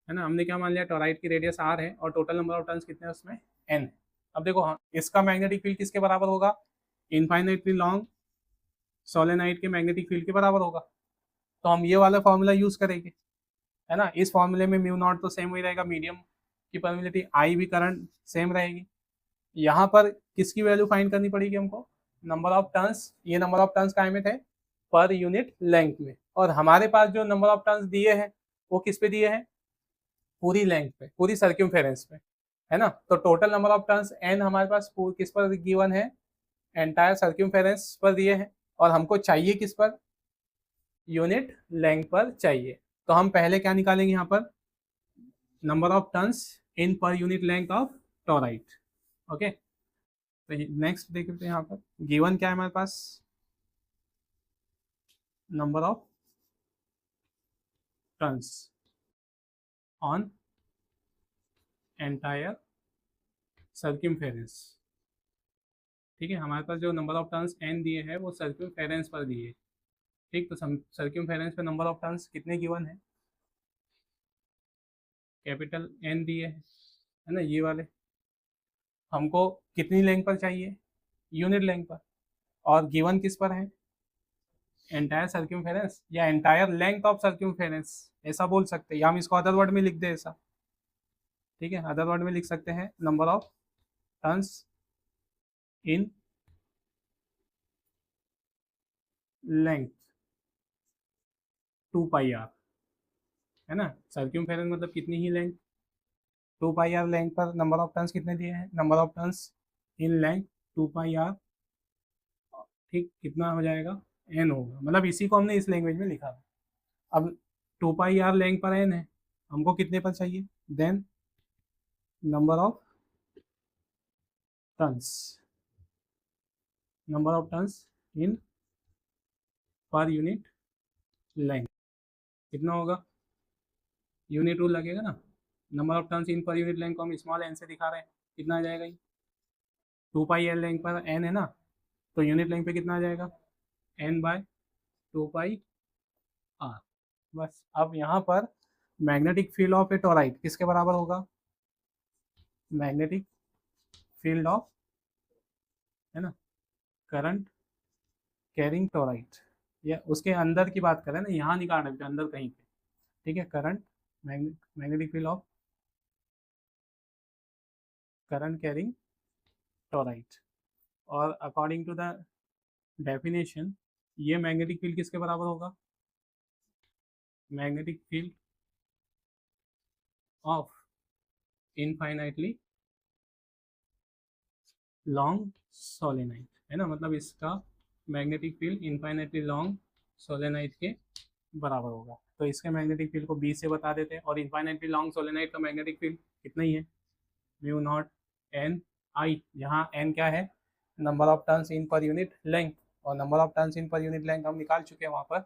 Speaker 1: ना, हमने क्या मान लिया, टोराइड की रेडियस आर है और टोटल नंबर ऑफ टर्न्स कितने हैं उसमें, एन है। अब देखो हाँ, इसका मैग्नेटिक फील्ड किसके बराबर होगा, इनफाइनाइटली लॉन्ग सोलेनाइड के मैग्नेटिक फील्ड के बराबर होगा। तो हम ये वाला फॉर्मूला यूज करेंगे, है ना। इस फॉर्मूले में म्यू नॉट तो सेम ही रहेगा, मीडियम की परमिलिटी, आई भी करंट सेम रहेगी। यहाँ पर किसकी वैल्यू फाइंड करनी पड़ेगी हमको, नंबर ऑफ टर्न्स। ये नंबर ऑफ टर्न्स काय में थे, पर यूनिट लेंथ में, और हमारे पास जो नंबर ऑफ टर्न्स दिए हैं वो किस पे दिए हैं, पूरी लेंथ पे, पूरी सर्क्यूमफेरेंस पे, है ना। तो total number of turns N हमारे पास किस पर गिवन है, एंटायर सर्क्यूमफेरेंस पर दिए हैं, और हमको चाहिए किस पर, यूनिट लेंथ पर चाहिए। तो हम पहले क्या निकालेंगे यहाँ पर, number of turns in per unit length of toroid. Okay, तो नेक्स्ट देखते हैं, यहाँ पर गिवन क्या है हमारे पास, number of turns on entire circumference. ठीक है, हमारे पास जो नंबर ऑफ टर्न्स एन दिए हैं वो सर्क्यूमफेरेंस पर दिए। ठीक, तो सर्क्यूमफेरेंस पे नंबर ऑफ टर्न्स कितने गिवन है, कैपिटल एन दिए है ना, ये वाले। हमको कितनी लेंथ पर चाहिए, यूनिट लेंथ पर, और गिवन किस पर है, एंटायर सर्क्यूमफेरेंस या एंटायर लेंथ ऑफ सर्क्यूमफेरेंस, ऐसा बोल सकते हैं, या हम इसको अदर वर्ड में लिख दे ऐसा। ठीक है, अदर वर्ड में लिख सकते हैं, number of turns in length 2πr, है ना। सर्क्यूमफेरेंस मतलब कितनी ही लेंथ, 2πr लेंथ पर नंबर ऑफ टर्न्स कितने दिए हैं, number of turns in length 2πr। ठीक, कितना हो जाएगा, एन होगा, मतलब इसी को हमने इस लैंग्वेज में लिखा। अब 2πr लेंथ पर एन है, हमको कितने पर चाहिए, then number of turns, number of turns in per unit length कितना होगा, यूनिट रूल लगेगा ना, number of turns in per unit length को हम स्मॉल एन से दिखा रहे हैं, कितना आ जाएगा ये 2 पाई एल लेंथ पर एन है ना, तो यूनिट लेंथ पे कितना आ जाएगा n/2 पाई आर। बस अब यहाँ पर magnetic field of a toroid किसके बराबर होगा, मैग्नेटिक फील्ड ऑफ, है ना, करंट कैरिंग टोराइड, या उसके अंदर की बात करें ना, यहाँ निकाल रहे अंदर कहीं पे, ठीक है, current magnetic field of current carrying toroid. और अकॉर्डिंग टू द डेफिनेशन ये मैग्नेटिक फील्ड किसके बराबर होगा, magnetic field of infinitely long solenoid, है ना, मतलब इसका magnetic field infinitely long solenoid के बराबर होगा। तो इसके मैग्नेटिक फील्ड को बी से बता देते हैं, और इनफाइनाइटली लॉन्ग सोलेनाइड का मैग्नेटिक फील्ड कितना ही है म्यू नॉट एन आई, जहाँ एन क्या है number of turns in per unit length, और number of turns in per unit length हम निकाल चुके हैं वहाँ पर।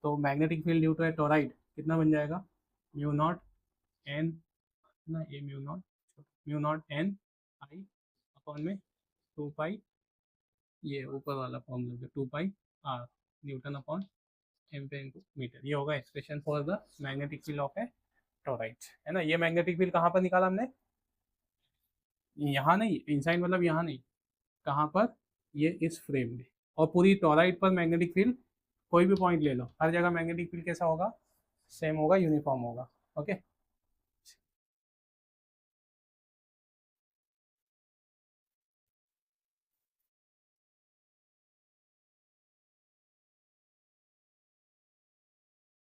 Speaker 1: तो magnetic field due to a toroid कितना बन जाएगा म्यू नॉट एन ना, ये mu naught N I upon में 2 पाई, ये ऊपर वाला formula 2 pi R newton upon M पे इंटू मीटर, ये होगा expression for the magnetic field of a toroid, है ना। ये मैग्नेटिक फील्ड कहाँ पर निकाला हमने, यहाँ नहीं, इनसाइड मतलब यहाँ नहीं, कहाँ पर, ये इस फ्रेम में। और पूरी टोराइड पर मैग्नेटिक फील्ड कोई भी पॉइंट ले लो, हर जगह मैग्नेटिक फील्ड कैसा होगा, सेम होगा, यूनिफॉर्म होगा। ओके।